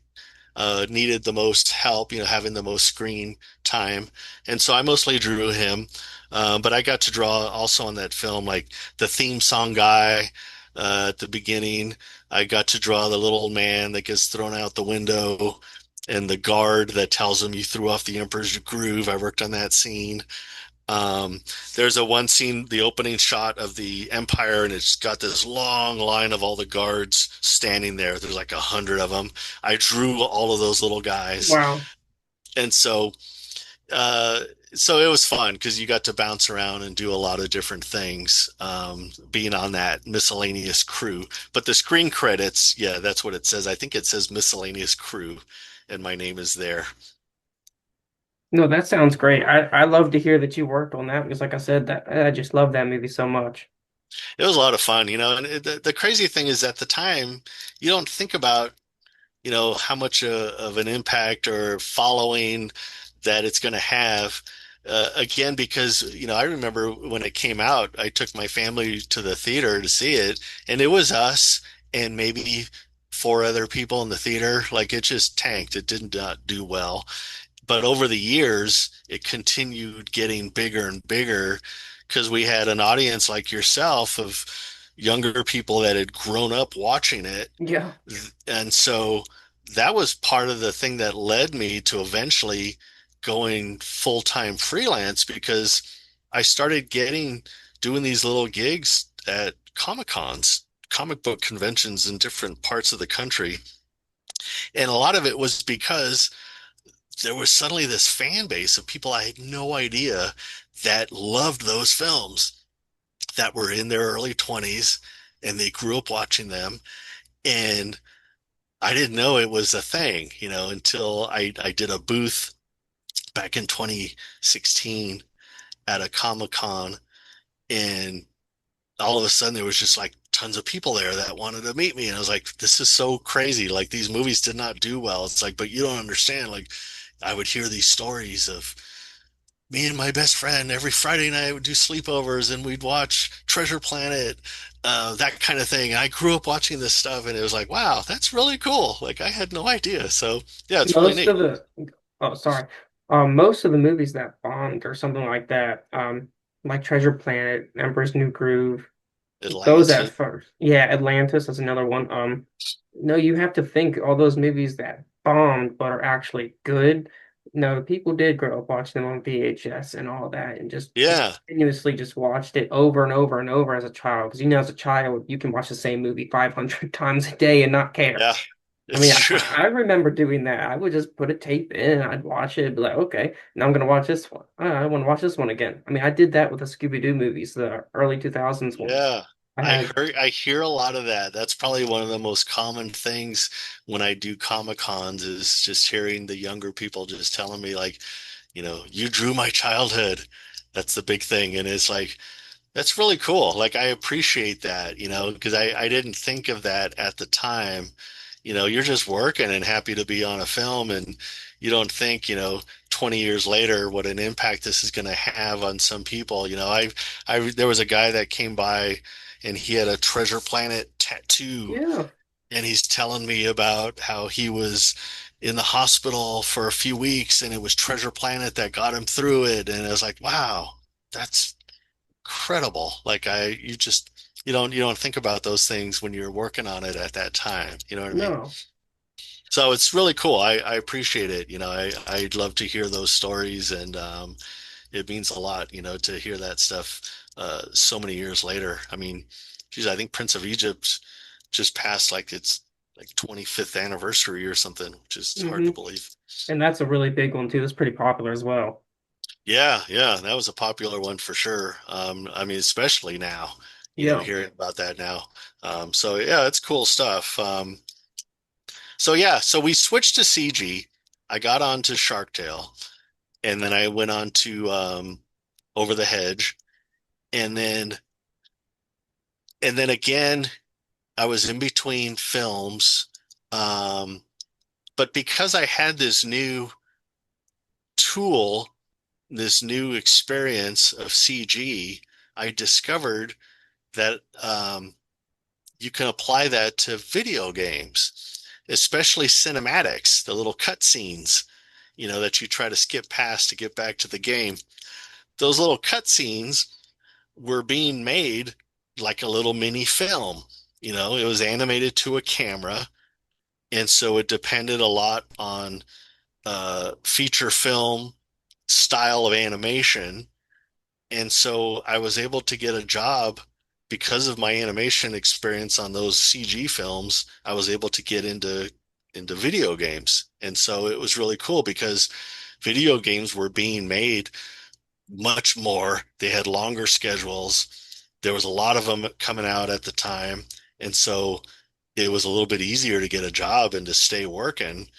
needed the most help, having the most screen time. And so I mostly drew him. But I got to draw also on that film, like the theme song guy at the beginning. I got to draw the little man that gets thrown out the window and the guard that tells him you threw off the Emperor's Groove. I worked on that scene. Um, there's a one scene, the opening shot of the Empire, and it's got this long line of all the guards standing there. There's like 100 of them. I drew all of those little guys, Wow. and uh, so it was fun because you got to bounce around and do a lot of different things, being on that miscellaneous crew. But the screen credits, yeah, that's what it says. I think it says miscellaneous crew, and my name is there. No, that sounds great. I love to hear that you worked on that because, like I said, that I just love that movie so much. It was a lot of fun, and the crazy thing is at the time, you don't think about how much of an impact or following that it's going to have. Again, because, I remember when it came out, I took my family to the theater to see it, and it was us and maybe four other people in the theater. Like it just tanked. It did not do well. But over the years, it continued getting bigger and bigger because we had an audience like yourself of younger people that had grown up watching it. Yeah. And so that was part of the thing that led me to eventually going full-time freelance because I started doing these little gigs at Comic Cons, comic book conventions in different parts of the country. And a lot of it was because there was suddenly this fan base of people I had no idea that loved those films, that were in their early 20s and they grew up watching them. And I didn't know it was a thing, until I did a booth back in 2016 at a Comic Con, and all of a sudden there was just like tons of people there that wanted to meet me. And I was like, this is so crazy. Like these movies did not do well. It's like, but you don't understand. Like I would hear these stories of me and my best friend every Friday night would do sleepovers and we'd watch Treasure Planet, that kind of thing. I grew up watching this stuff and it was like, wow, that's really cool. Like I had no idea. So yeah, it's really Most neat. of the oh sorry. Most of the movies that bombed or something like that, like Treasure Planet, Emperor's New Groove, those at Atlanta. first. Yeah, Atlantis is another one. No, you have to think all those movies that bombed but are actually good. No, people did grow up watching them on VHS and all that, and just Yeah, continuously just watched it over and over and over as a child. Because you know, as a child, you can watch the same movie 500 times a day and not care. yeah, I mean, it's true. I remember doing that. I would just put a tape in, I'd watch it, be like, okay, now I'm gonna watch this one. I want to watch this one again. I mean, I did that with the Scooby-Doo movies, the early 2000s ones. Yeah. I had, I hear a lot of that. That's probably one of the most common things when I do Comic Cons is just hearing the younger people just telling me like, you drew my childhood. That's the big thing. And it's like, that's really cool. Like I appreciate that, because I didn't think of that at the time. You're just working and happy to be on a film and you don't think, 20 years later what an impact this is going to have on some people. There was a guy that came by and he had a Treasure Planet tattoo yeah, and he's telling me about how he was in the hospital for a few weeks and it was Treasure Planet that got him through it. And I was like, wow, that's incredible. Like you don't think about those things when you're working on it at that time. You know what I mean? no, So it's really cool. I appreciate it. I'd love to hear those stories and it means a lot, to hear that stuff so many years later. I mean, geez, I think Prince of Egypt just passed like its like 25th anniversary or something, which is hard hmm to believe. And that's a really big one too. That's pretty popular as well. Yeah, yeah, that was a popular one for sure. I mean, especially now, Yeah. hearing about that now. So yeah, it's cool stuff. So yeah, so we switched to CG. I got on to Shark Tale, and then I went on to Over the Hedge, and then again, I was in between films. Um, but because I had this new tool, this new experience of CG, I discovered that you can apply that to video games, especially cinematics, the little cutscenes, that you try to skip past to get back to the game. Those little cutscenes were being made like a little mini film. It was animated to a camera, and so it depended a lot on feature film style of animation. And so I was able to get a job because of my animation experience on those CG films. I was able to get into video games. And so it was really cool because video games were being made much more. They had longer schedules. There was a lot of them coming out at the time. And so it was a little bit easier to get a job and to stay working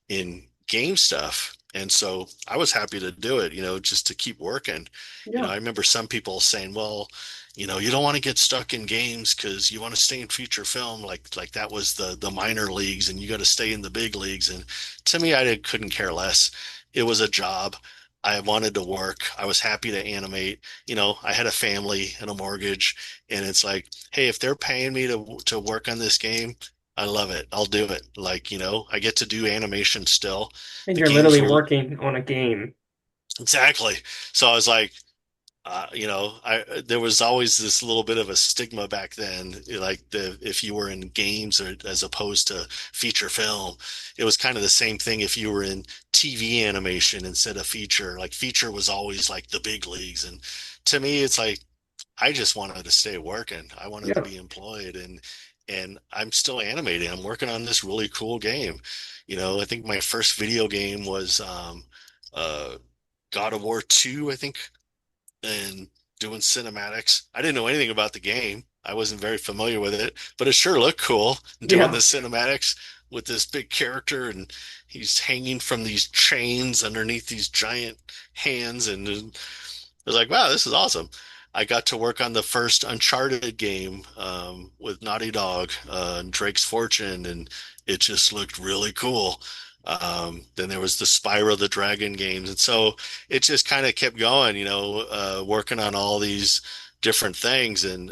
in game stuff. And so I was happy to do it, just to keep working. Yeah. I remember some people saying, well, you don't want to get stuck in games because you want to stay in feature film, like that was the minor leagues, and you got to stay in the big leagues. And to me, couldn't care less. It was a job. I wanted to work. I was happy to animate. I had a family and a mortgage, and it's like, hey, if they're paying me to work on this game, I love it. I'll do it. Like, I get to do animation still. And The you're games literally were working on a game. exactly. So I was like, there was always this little bit of a stigma back then, like if you were in games or as opposed to feature film, it was kind of the same thing if you were in TV animation instead of feature. Like feature was always like the big leagues, and to me, it's like I just wanted to stay working. I wanted to Yeah. be employed, and I'm still animating. I'm working on this really cool game. I think my first video game was uh, God of War 2, I think, and doing cinematics. I didn't know anything about the game. I wasn't very familiar with it, but it sure looked cool doing the Yeah. cinematics with this big character and he's hanging from these chains underneath these giant hands and I was like, wow, this is awesome. I got to work on the first Uncharted game with Naughty Dog, Drake's Fortune, and it just looked really cool. Then there was the Spyro the Dragon games, and so it just kind of kept going, working on all these different things, and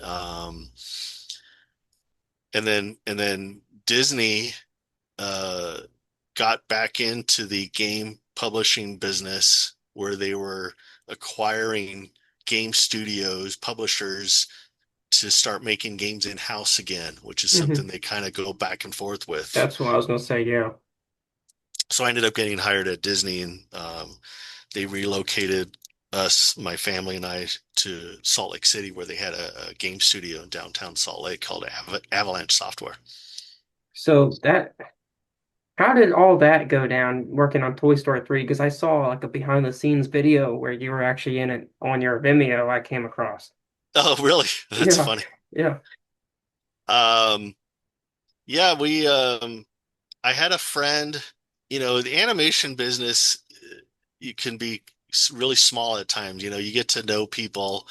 then Disney uh, got back into the game publishing business where they were acquiring game studios, publishers to start making games in-house again, which is Hmm. something they kind of go back and forth with. That's what I was gonna say. Yeah. So I ended up getting hired at Disney, and they relocated us, my family and I, to Salt Lake City, where they had a game studio in downtown Salt Lake called Avalanche Software. So that how did all that go down working on Toy Story 3? Because I saw like a behind the scenes video where you were actually in it on your Vimeo I came across. Oh, really? That's Yeah. funny. Yeah. Um, yeah, I had a friend, the animation business, you can be really small at times. You get to know people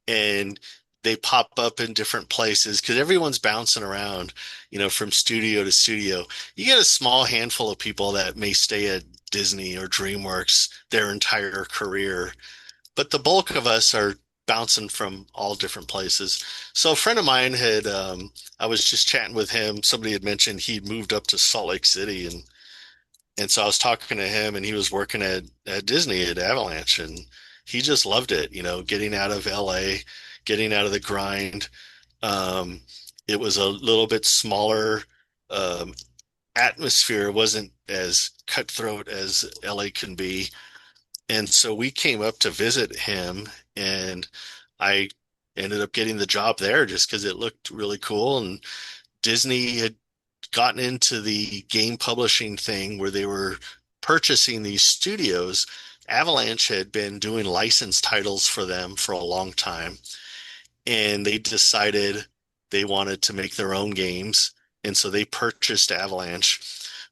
and they pop up in different places because everyone's bouncing around, from studio to studio. You get a small handful of people that may stay at Disney or DreamWorks their entire career, but the bulk of us are bouncing from all different places. So a friend of mine I was just chatting with him. Somebody had mentioned he'd moved up to Salt Lake City, and so I was talking to him, and he was working at Disney at Avalanche, and he just loved it, getting out of LA, getting out of the grind. Um, it was a little bit smaller um, atmosphere. It wasn't as cutthroat as LA can be. And so we came up to visit him, and I ended up getting the job there just because it looked really cool. And Disney had gotten into the game publishing thing where they were purchasing these studios. Avalanche had been doing licensed titles for them for a long time, and they decided they wanted to make their own games. And so they purchased Avalanche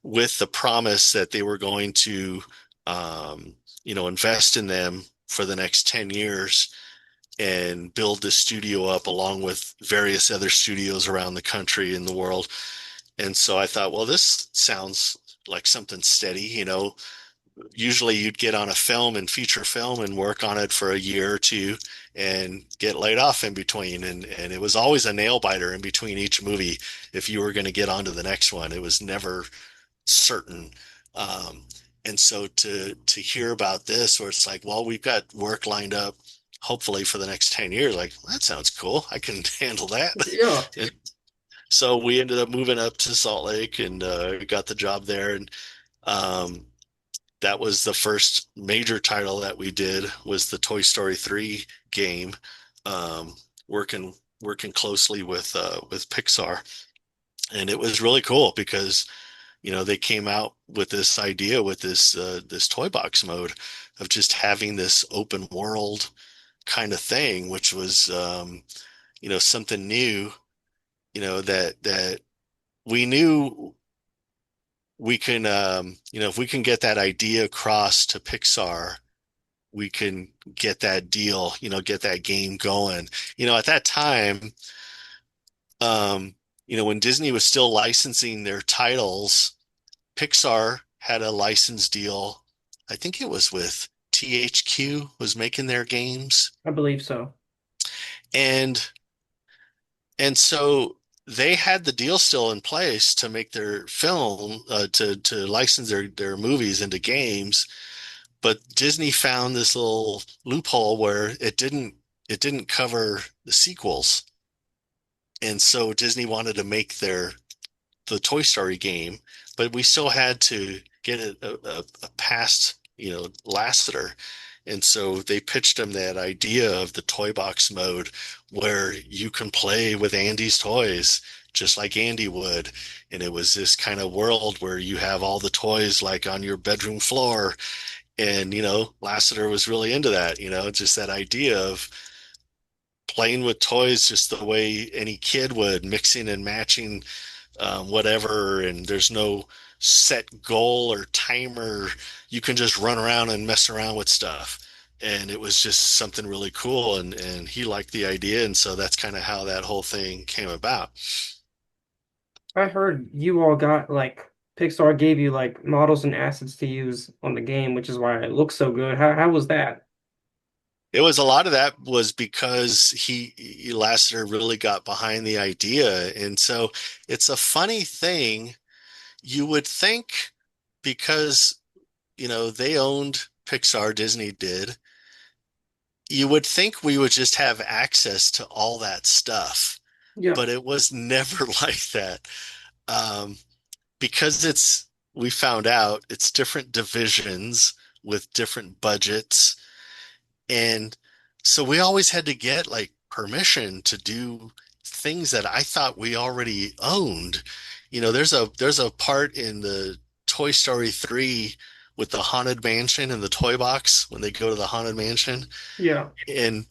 with the promise that they were going to, invest in them for the next 10 years and build this studio up along with various other studios around the country and the world. And so I thought, well, this sounds like something steady. Usually you'd get on a film and feature film and work on it for a year or two and get laid off in between. And it was always a nail biter in between each movie if you were going to get on to the next one. It was never certain. Um, and so to hear about this, where it's like, well, we've got work lined up, hopefully for the next 10 years, like, well, that sounds cool. I can handle that. Yeah. And so we ended up moving up to Salt Lake and got the job there. And um, that was the first major title that we did was the Toy Story 3 game, um, working closely with Pixar. And it was really cool because they came out with this idea with this toy box mode of just having this open world kind of thing, which was something new, that we knew we can if we can get that idea across to Pixar, we can get that deal, get that game going. At that time, um, when Disney was still licensing their titles, Pixar had a license deal. I think it was with THQ was making their games. I believe so. And so they had the deal still in place to make their film to license their movies into games, but Disney found this little loophole where it didn't cover the sequels. And so Disney wanted to make the Toy Story game, but we still had to get a past, Lasseter. And so they pitched him that idea of the toy box mode where you can play with Andy's toys just like Andy would. And it was this kind of world where you have all the toys like on your bedroom floor. And, Lasseter was really into that, just that idea of playing with toys just the way any kid would, mixing and matching whatever, and there's no set goal or timer. You can just run around and mess around with stuff. and it was just something really cool, and he liked the idea, and so that's kind of how that whole thing came about. I heard you all got like Pixar gave you like models and assets to use on the game, which is why it looks so good. How was that? It was a lot of that was because Lasseter really got behind the idea. And so it's a funny thing. You would think because, they owned Pixar, Disney did, you would think we would just have access to all that stuff, Yeah, but it was never like that. Um, because we found out it's different divisions with different budgets. And so we always had to get like permission to do things that I thought we already owned. There's a part in the Toy Story 3 with the haunted mansion and the toy box when they go to the haunted mansion. yeah. And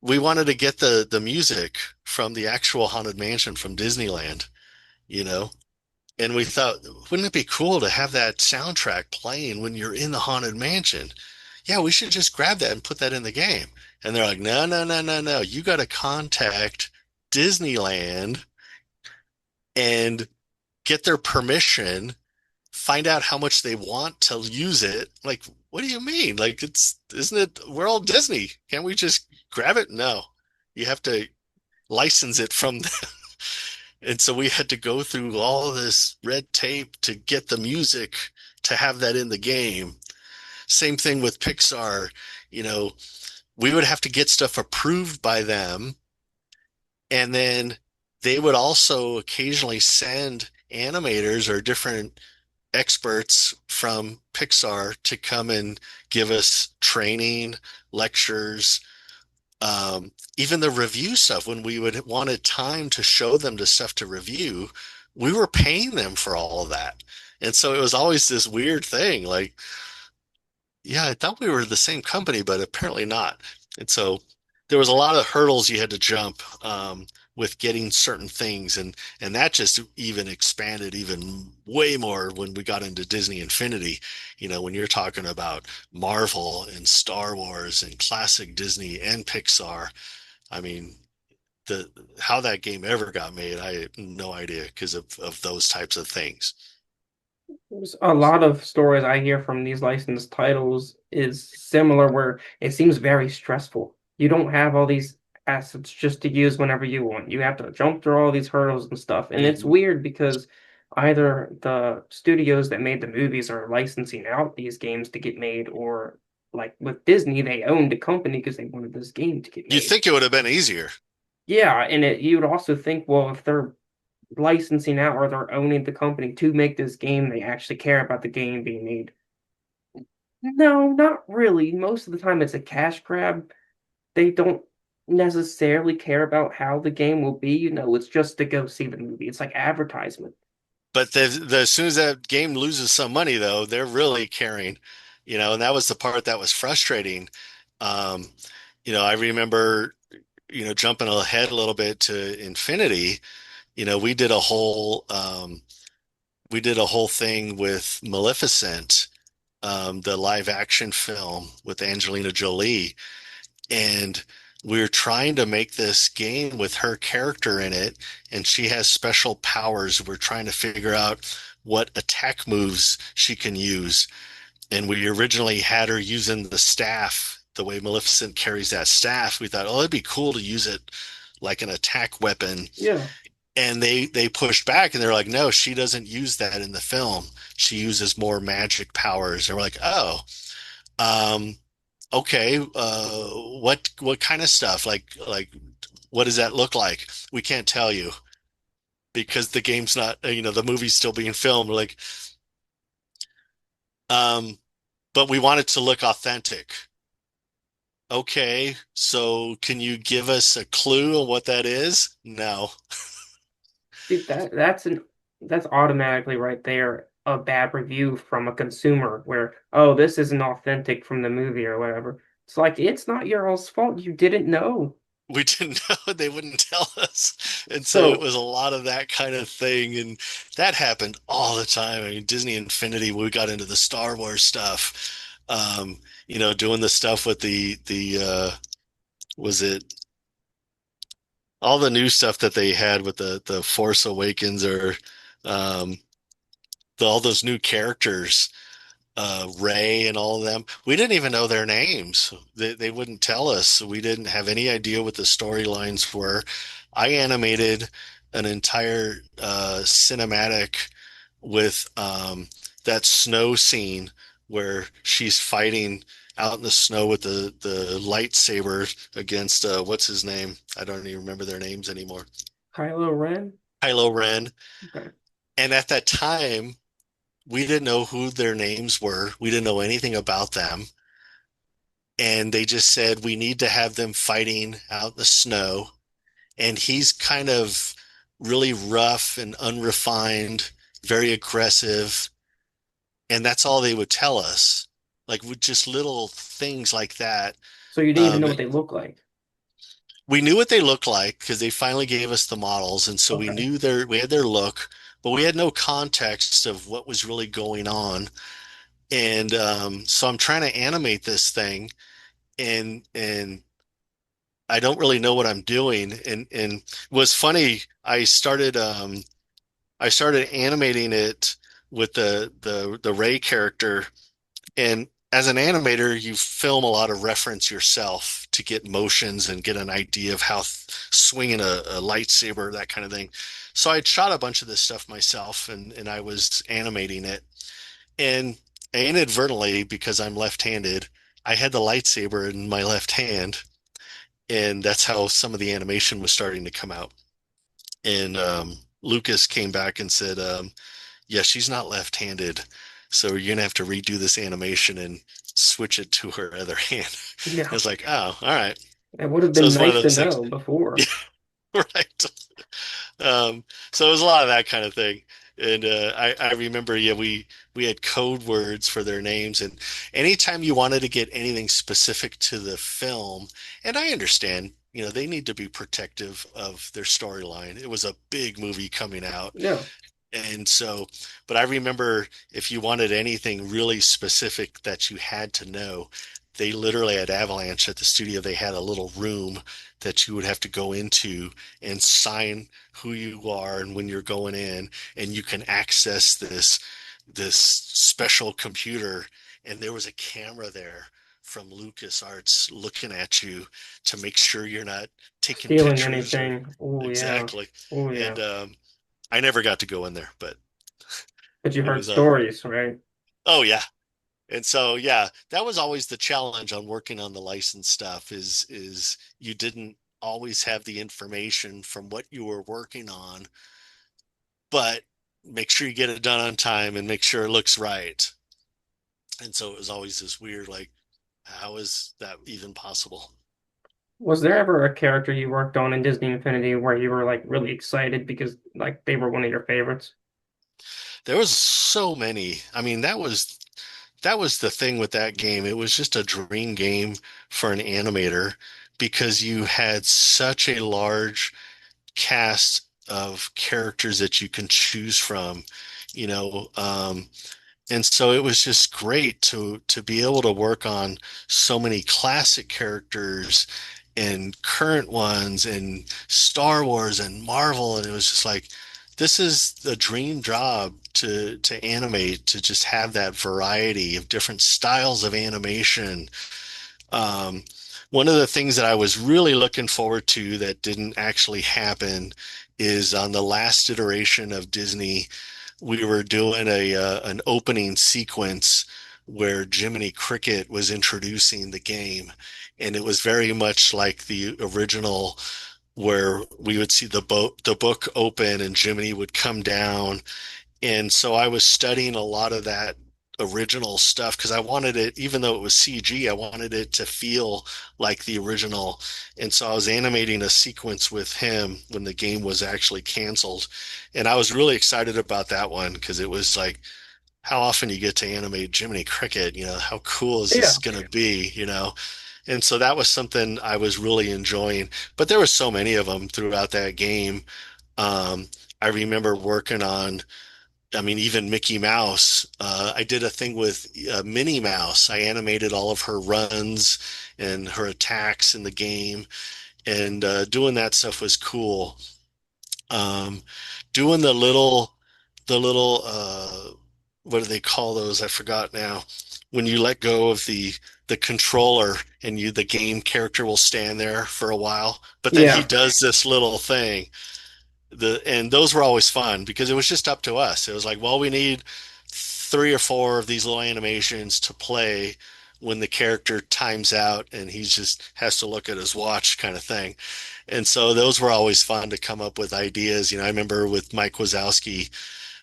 we wanted to get the music from the actual haunted mansion from Disneyland, you know? And we thought, wouldn't it be cool to have that soundtrack playing when you're in the haunted mansion? Yeah, we should just grab that and put that in the game. And they're like, no, no, no, no, no. You got to contact Disneyland and get their permission, find out how much they want to use it. Like, what do you mean? Like, isn't it, we're all Disney. Can't we just grab it? No, you have to license it from them. And so we had to go through all this red tape to get the music to have that in the game. Same thing with Pixar. You know, we would have to get stuff approved by them. And then they would also occasionally send animators or different experts from Pixar to come and give us training, lectures, even the review stuff. When we would wanted time to show them the stuff to review, we were paying them for all of that. And so it was always this weird thing like, yeah, I thought we were the same company, but apparently not. And so there was a lot of hurdles you had to jump with getting certain things, and that just even expanded even way more when we got into Disney Infinity. When you're talking about Marvel and Star Wars and classic Disney and Pixar, I mean, the how that game ever got made, I have no idea because of those types of things. There's a lot of stories I hear from these licensed titles is similar where it seems very stressful. You don't have all these assets just to use whenever you want. You have to jump through all these hurdles and stuff. And it's Mhm. weird because either the studios that made the movies are licensing out these games to get made, or like with Disney, they owned the company because they wanted this game to get You'd made. think it would have been easier. Yeah, and you would also think, well, if they're licensing out or they're owning the company to make this game, they actually care about the game being made. No, not really. Most of the time it's a cash grab. They don't necessarily care about how the game will be. It's just to go see the movie. It's like advertisement. But as soon as that game loses some money, though, they're really caring, and that was the part that was frustrating. Um, I remember, jumping ahead a little bit to Infinity, we did a whole thing with Maleficent, the live action film with Angelina Jolie, and we're trying to make this game with her character in it, and she has special powers. We're trying to figure out what attack moves she can use. And we originally had her using the staff, the way Maleficent carries that staff. We thought, oh, it'd be cool to use it like an attack weapon. Yeah. And they pushed back and they're like, no, she doesn't use that in the film. She uses more magic powers. And we're like, oh, um, okay, what kind of stuff? Like what does that look like? We can't tell you because the game's not, the movie's still being filmed. Like, um, but we want it to look authentic. Okay, so can you give us a clue on what that is? No. See, that's automatically right there a bad review from a consumer where, oh, this isn't authentic from the movie or whatever. It's like it's not your all's fault. You didn't know. We didn't know, they wouldn't tell us. And so it So was a lot of that kind of thing. And that happened all the time. I mean, Disney Infinity, we got into the Star Wars stuff. doing the stuff with was it all the new stuff that they had with the Force Awakens or um all those new characters, Ray and all of them. We didn't even know their names. They wouldn't tell us. We didn't have any idea what the storylines were. I animated an entire cinematic with that snow scene where she's fighting out in the snow with the lightsaber against what's his name? I don't even remember their names anymore. Kylo Ren? Kylo Ren. Okay. And at that time, we didn't know who their names were. We didn't know anything about them. And they just said, we need to have them fighting out in the snow. And he's kind of really rough and unrefined, very aggressive. And that's all they would tell us, like with just little things like that. So you didn't even know Um, what they look like. we knew what they looked like because they finally gave us the models. And so Okay. we had their look, but we had no context of what was really going on. And so I'm trying to animate this thing, and I don't really know what I'm doing. And it was funny. I started animating it with the Ray character, and as an animator, you film a lot of reference yourself to get motions and get an idea of how swinging a lightsaber, that kind of thing. So I'd shot a bunch of this stuff myself, and I was animating it. And inadvertently, because I'm left-handed, I had the lightsaber in my left hand, and that's how some of the animation was starting to come out. And Lucas came back and said, "Yeah, she's not left-handed, so you're gonna have to redo this animation and switch it to her other hand." I Yeah. was like, "Oh, all right." It would have So been it's one of nice to those things, know before. right? So it was a lot of that kind of thing. And I remember, yeah, we had code words for their names, and anytime you wanted to get anything specific to the film, and I understand, they need to be protective of their storyline. It was a big movie coming out, Yeah. and so, but I remember if you wanted anything really specific that you had to know, they literally at Avalanche at the studio, they had a little room that you would have to go into and sign who you are and when you're going in, and you can access this special computer. And there was a camera there from LucasArts looking at you to make sure you're not taking Stealing pictures or anything. Oh yeah. exactly. Oh And yeah. I never got to go in there, but But you it heard was stories, right? oh yeah. And so yeah, that was always the challenge on working on the license stuff is you didn't always have the information from what you were working on, but make sure you get it done on time and make sure it looks right. And so it was always this weird like how is that even possible? Was there ever a character you worked on in Disney Infinity where you were like really excited because like they were one of your favorites? There was so many. I mean, that was the thing with that game. It was just a dream game for an animator because you had such a large cast of characters that you can choose from, you know. And so it was just great to be able to work on so many classic characters and current ones and Star Wars and Marvel. And it was just like, this is the dream job to animate, to just have that variety of different styles of animation. um, One of the things that I was really looking forward to that didn't actually happen is on the last iteration of Disney, we were doing a an opening sequence where Jiminy Cricket was introducing the game, and it was very much like the original, where we would see the book open and Jiminy would come down. And so I was studying a lot of that original stuff because I wanted it, even though it was CG, I wanted it to feel like the original. And so I was animating a sequence with him when the game was actually canceled. And I was really excited about that one because it was like, how often you get to animate Jiminy Cricket, how cool is this Yeah. going to be, And so that was something I was really enjoying. But there were so many of them throughout that game. I remember working on I mean, even Mickey Mouse. I did a thing with Minnie Mouse. I animated all of her runs and her attacks in the game, and doing that stuff was cool. Um, doing the little what do they call those? I forgot now. When you let go of the controller and the game character will stand there for a while, but then he Yeah, does this little thing. And those were always fun because it was just up to us. It was like, well, we need three or four of these little animations to play when the character times out and he just has to look at his watch kind of thing. And so those were always fun to come up with ideas. I remember with Mike Wazowski,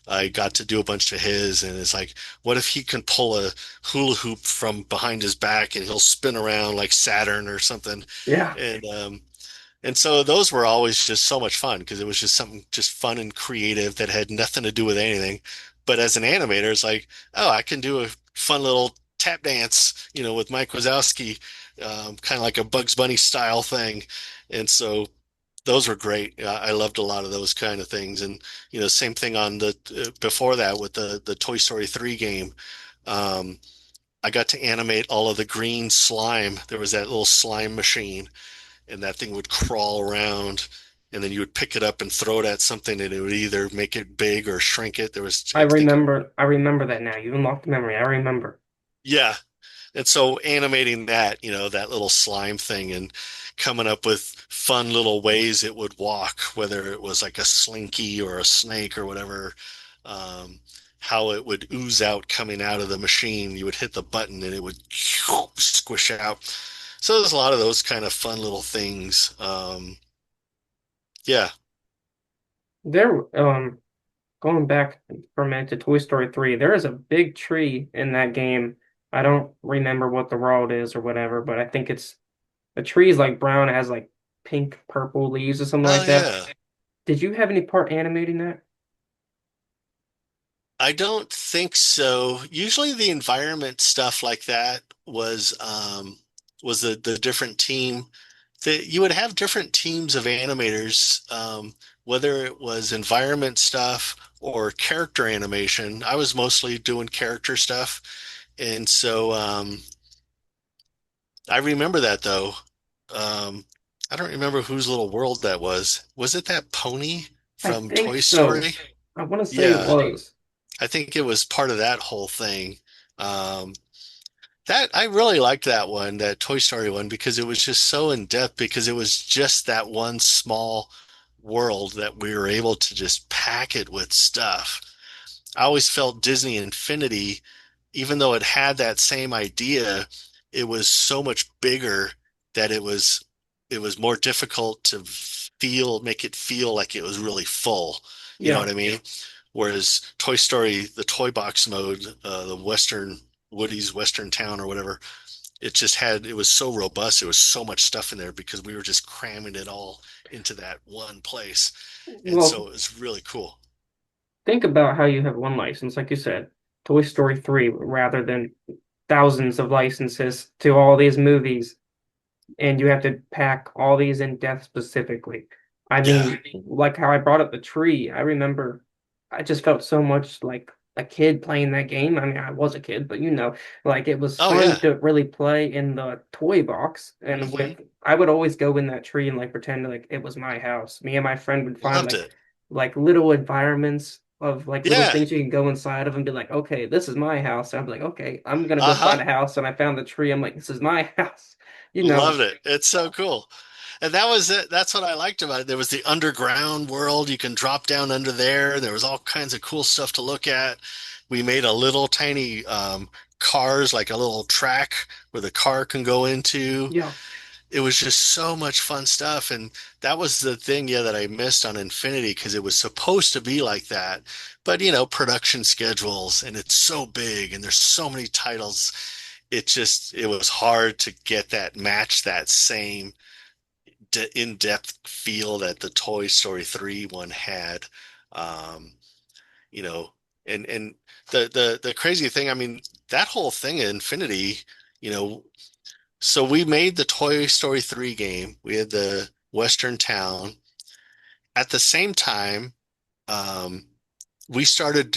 I got to do a bunch of his, and it's like, what if he can pull a hula hoop from behind his back and he'll spin around like Saturn or something? yeah. And and so those were always just so much fun because it was just something just fun and creative that had nothing to do with anything. But as an animator, it's like, oh, I can do a fun little tap dance, with Mike Wazowski, kind of like a Bugs Bunny style thing. And so those were great. I loved a lot of those kind of things. And, same thing on the before that with the Toy Story 3 game. Um, I got to animate all of the green slime. There was that little slime machine and that thing would crawl around and then you would pick it up and throw it at something and it would either make it big or shrink it. There was, I think, I remember that now. You unlocked the memory. I remember. yeah. And so animating that, that little slime thing and coming up with fun little ways it would walk, whether it was like a slinky or a snake or whatever, um, how it would ooze out coming out of the machine. You would hit the button and it would squish out. So there's a lot of those kind of fun little things. Yeah. There, going back for a minute to Toy Story 3, there is a big tree in that game. I don't remember what the world is or whatever, but I think the tree is like brown, it has like pink, purple leaves or something Oh like that. yeah. Did you have any part animating that? I don't think so. Usually the environment stuff like that was the different team that you would have different teams of animators, whether it was environment stuff or character animation. I was mostly doing character stuff. And so I remember that though. Um, I don't remember whose little world that was. Was it that pony I from think Toy so. Story? I want to say it Yeah. was. I think it was part of that whole thing. Um, that I really liked that one, that Toy Story one, because it was just so in depth, because it was just that one small world that we were able to just pack it with stuff. I always felt Disney Infinity, even though it had that same idea, it was so much bigger that it was more difficult to make it feel like it was really full. You know what Yeah. I mean? Whereas Toy Story, the toy box mode, the Woody's Western Town or whatever, it was so robust. There was so much stuff in there because we were just cramming it all into that one place. And Well, so it was really cool. think about how you have one license, like you said, Toy Story 3, rather than thousands of licenses to all these movies, and you have to pack all these in depth specifically. I Yeah. mean, like how I brought up the tree, I remember I just felt so much like a kid playing that game. I mean, I was a kid, but like it was Oh, fun yeah. to really play in the toy box. And Hmm. I would always go in that tree and like pretend like it was my house. Me and my friend would find Loved it. like little environments of like little Yeah. things you can go inside of and be like, okay, this is my house. And I'm like, okay, I'm gonna go Uh-huh. find a house. And I found the tree. I'm like, this is my house. You know, Loved it. It's so cool. And that was it. That's what I liked about it. There was the underground world. You can drop down under there. There was all kinds of cool stuff to look at. We made a little tiny cars, like a little track where the car can go into. yeah, It was just so much fun stuff. And that was the thing, yeah, that I missed on Infinity because it was supposed to be like that. But, production schedules and it's so big and there's so many titles. It was hard to get that match that same in-depth feel that the Toy Story 3 one had. Um, you know, and the crazy thing, I mean, that whole thing in Infinity, you know, so we made the Toy Story 3 game. We had the Western Town. At the same time, um, we started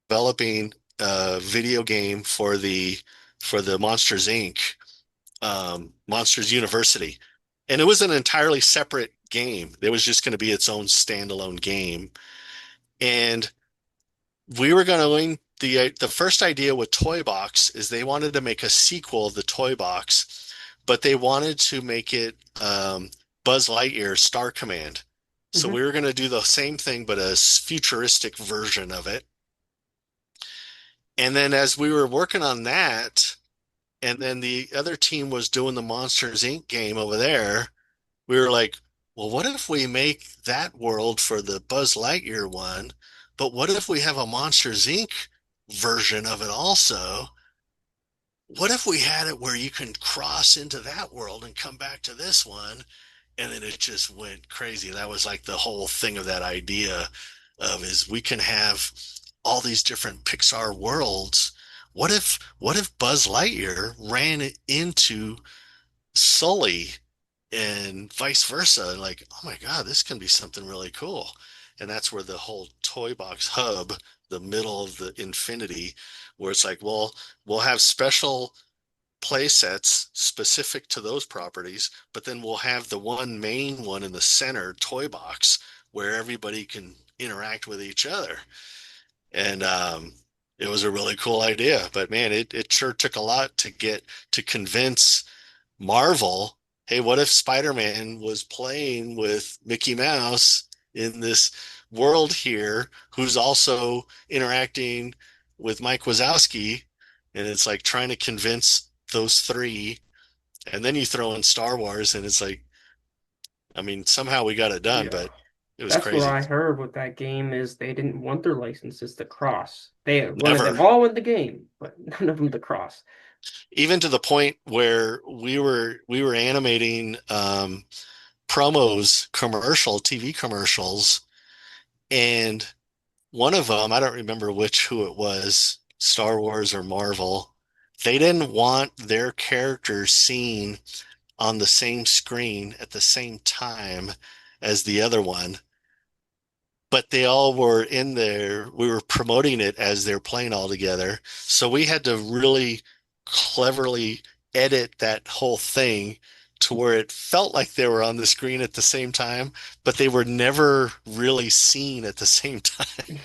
developing a video game for the Monsters Inc. Monsters University, and it was an entirely separate game. It was just going to be its own standalone game, and we were going the first idea with Toy Box is they wanted to make a sequel of the Toy Box, but they wanted to make it Buzz Lightyear Star Command. So Hmm. we were going to do the same thing, but a futuristic version of it. And then as we were working on that, and then the other team was doing the Monsters Inc. game over there, we were like, well, what if we make that world for the Buzz Lightyear one, but what if we have a Monsters Inc. version of it also? What if we had it where you can cross into that world and come back to this one? And then it just went crazy. That was like the whole thing of that idea of is we can have all these different Pixar worlds. What if Buzz Lightyear ran into Sully and vice versa? Like, oh my God, this can be something really cool. And that's where the whole toy box hub, the middle of the infinity, where it's like, well, we'll have special play sets specific to those properties, but then we'll have the one main one in the center toy box where everybody can interact with each other. And it was a really cool idea. But man, it sure took a lot to get to convince Marvel, hey, what if Spider-Man was playing with Mickey Mouse in this world here, who's also interacting with Mike Wazowski? And it's like trying to convince those three. And then you throw in Star Wars, and it's like, I mean, somehow we got it done, Yeah. but it was That's what crazy. I heard with that game is they didn't want their licenses to cross. They wanted them Never. all in the game, but none of them to cross. Even to the point where we were animating promos, TV commercials, and one of them, I don't remember who it was, Star Wars or Marvel, they didn't want their characters seen on the same screen at the same time as the other one, but they all were in there. We were promoting it as they're playing all together. So we had to really cleverly edit that whole thing to where it felt like they were on the screen at the same time, but they were never really seen at the same time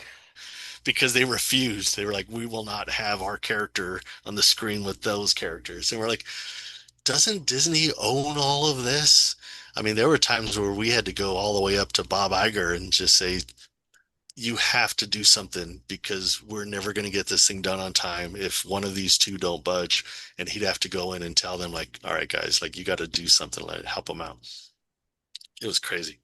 because they refused. They were like, we will not have our character on the screen with those characters. And we're like, doesn't Disney own all of this? I mean, there were times where we had to go all the way up to Bob Iger and just say, you have to do something because we're never going to get this thing done on time if one of these two don't budge. And he'd have to go in and tell them, like, all right, guys, like, you got to do something, like, help them out. It was crazy.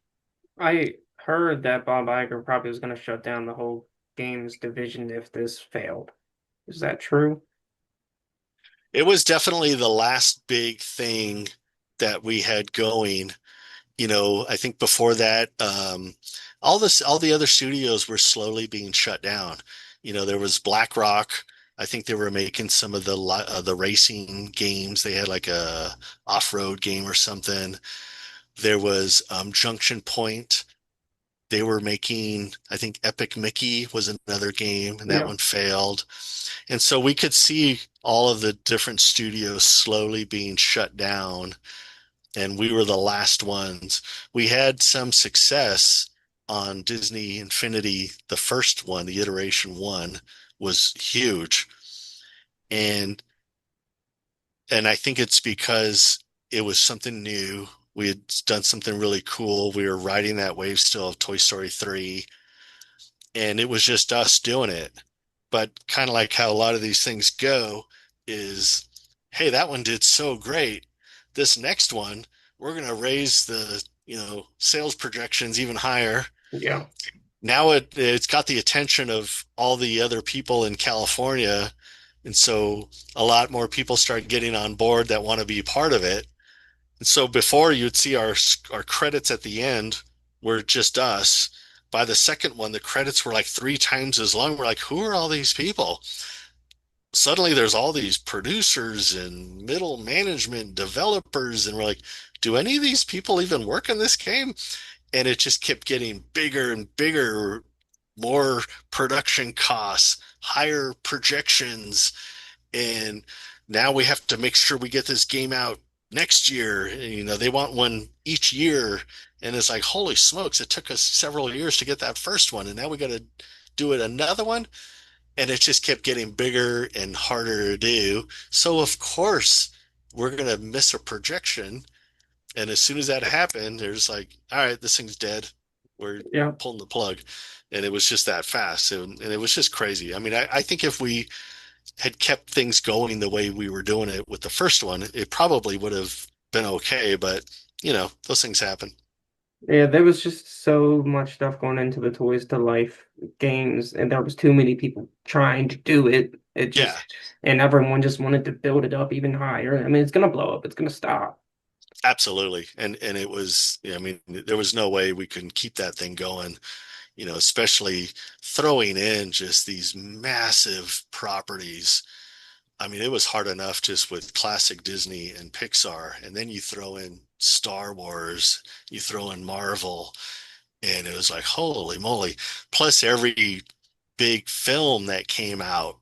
I heard that Bob Iger probably was going to shut down the whole games division if this failed. Is that true? It was definitely the last big thing that we had going. I think before that, all the other studios were slowly being shut down. There was BlackRock. I think they were making some of the racing games. They had like a off-road game or something. There was Junction Point. They were making, I think Epic Mickey was another game, and that Yeah. one failed. And so we could see all of the different studios slowly being shut down, and we were the last ones. We had some success on Disney Infinity. The first one, the iteration one, was huge. And I think it's because it was something new. We had done something really cool. We were riding that wave still of Toy Story 3, and it was just us doing it. But kind of like how a lot of these things go is, hey, that one did so great. This next one, we're going to raise the, sales projections even higher. Yeah. Now it's got the attention of all the other people in California. And so a lot more people start getting on board that want to be part of it. And so before you'd see our credits at the end were just us. By the second one, the credits were like three times as long. We're like, who are all these people? Suddenly there's all these producers and middle management developers, and we're like, do any of these people even work in this game? And it just kept getting bigger and bigger more production costs, higher projections, and now we have to make sure we get this game out next year. And, they want one each year, and it's like, holy smokes, it took us several years to get that first one, and now we got to do it another one, and it just kept getting bigger and harder to do. So of course we're gonna miss a projection, and as soon as that happened, there's like, all right, this thing's dead. We're Yeah. pulling the plug. And it was just that fast. And it was just crazy. I mean, I think if we had kept things going the way we were doing it with the first one, it probably would have been okay. But, those things happen. Yeah, there was just so much stuff going into the Toys to Life games, and there was too many people trying to do it. It Yeah, just, and everyone just wanted to build it up even higher. I mean, it's gonna blow up. It's gonna stop. absolutely. And it was, I mean, there was no way we could keep that thing going, especially throwing in just these massive properties. I mean, it was hard enough just with classic Disney and Pixar, and then you throw in Star Wars, you throw in Marvel, and it was like, holy moly. Plus, every big film that came out,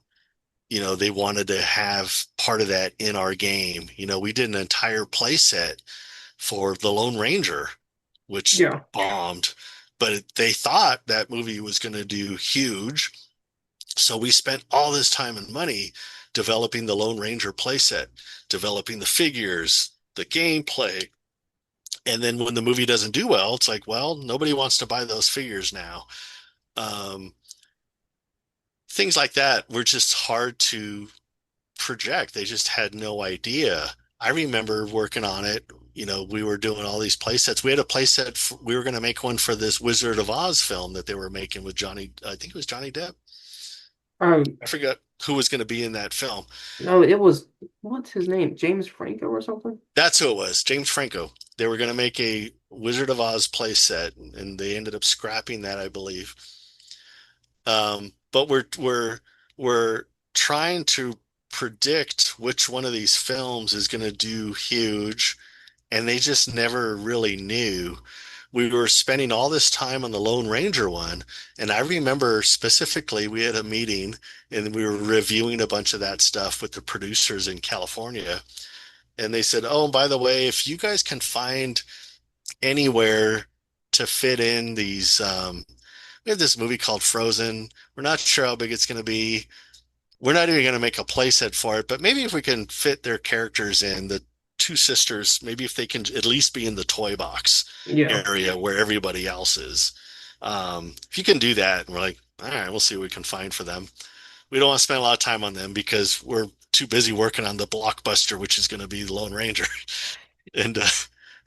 they wanted to have part of that in our game. We did an entire play set for The Lone Ranger, which Yeah, bombed, but they thought that movie was going to do huge. So we spent all this time and money developing the Lone Ranger playset, developing the figures, the gameplay. And then when the movie doesn't do well, it's like, well, nobody wants to buy those figures now. Um, Things like that were just hard to project. They just had no idea. I remember working on it. We were doing all these play sets. We had a play set. We were going to make one for this Wizard of Oz film that they were making with Johnny. I think it was Johnny Depp. um, I forgot who was going to be in that film. no, it was what's his name? James Franco or something? That's who it was, James Franco. They were going to make a Wizard of Oz play set, and they ended up scrapping that, I believe. But we're trying to predict which one of these films is going to do huge, and they just never really knew. We were spending all this time on the Lone Ranger one, and I remember specifically we had a meeting and we were reviewing a bunch of that stuff with the producers in California. And they said, "Oh, and by the way, if you guys can find anywhere to fit in these, we have this movie called Frozen. We're not sure how big it's going to be. We're not even going to make a playset for it, but maybe if we can fit their characters in, the two sisters, maybe if they can at least be in the toy box Yeah, area where everybody else is. If you can do that, and we're like, all right, we'll see what we can find for them. We don't want to spend a lot of time on them because we're too busy working on the blockbuster, which is going to be the Lone Ranger. And I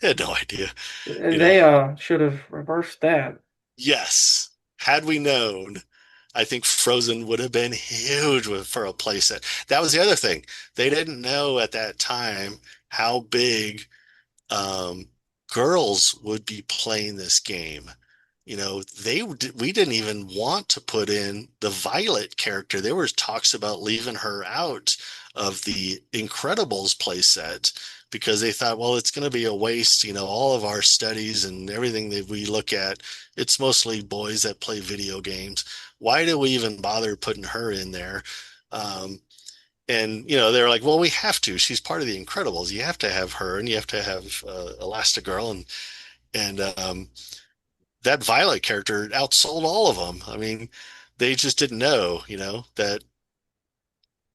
had no idea, you and know. they should have reversed that. Yes, had we known, I think Frozen would have been huge for a playset. That was the other thing. They didn't know at that time how big um, girls would be playing this game. We didn't even want to put in the Violet character. There was talks about leaving her out of the Incredibles playset because they thought, well, it's going to be a waste. All of our studies and everything that we look at, it's mostly boys that play video games. Why do we even bother putting her in there? Um, and they're like, well, we have to. She's part of the Incredibles. You have to have her, and you have to have Elastigirl, and that Violet character outsold all of them. I mean, they just didn't know,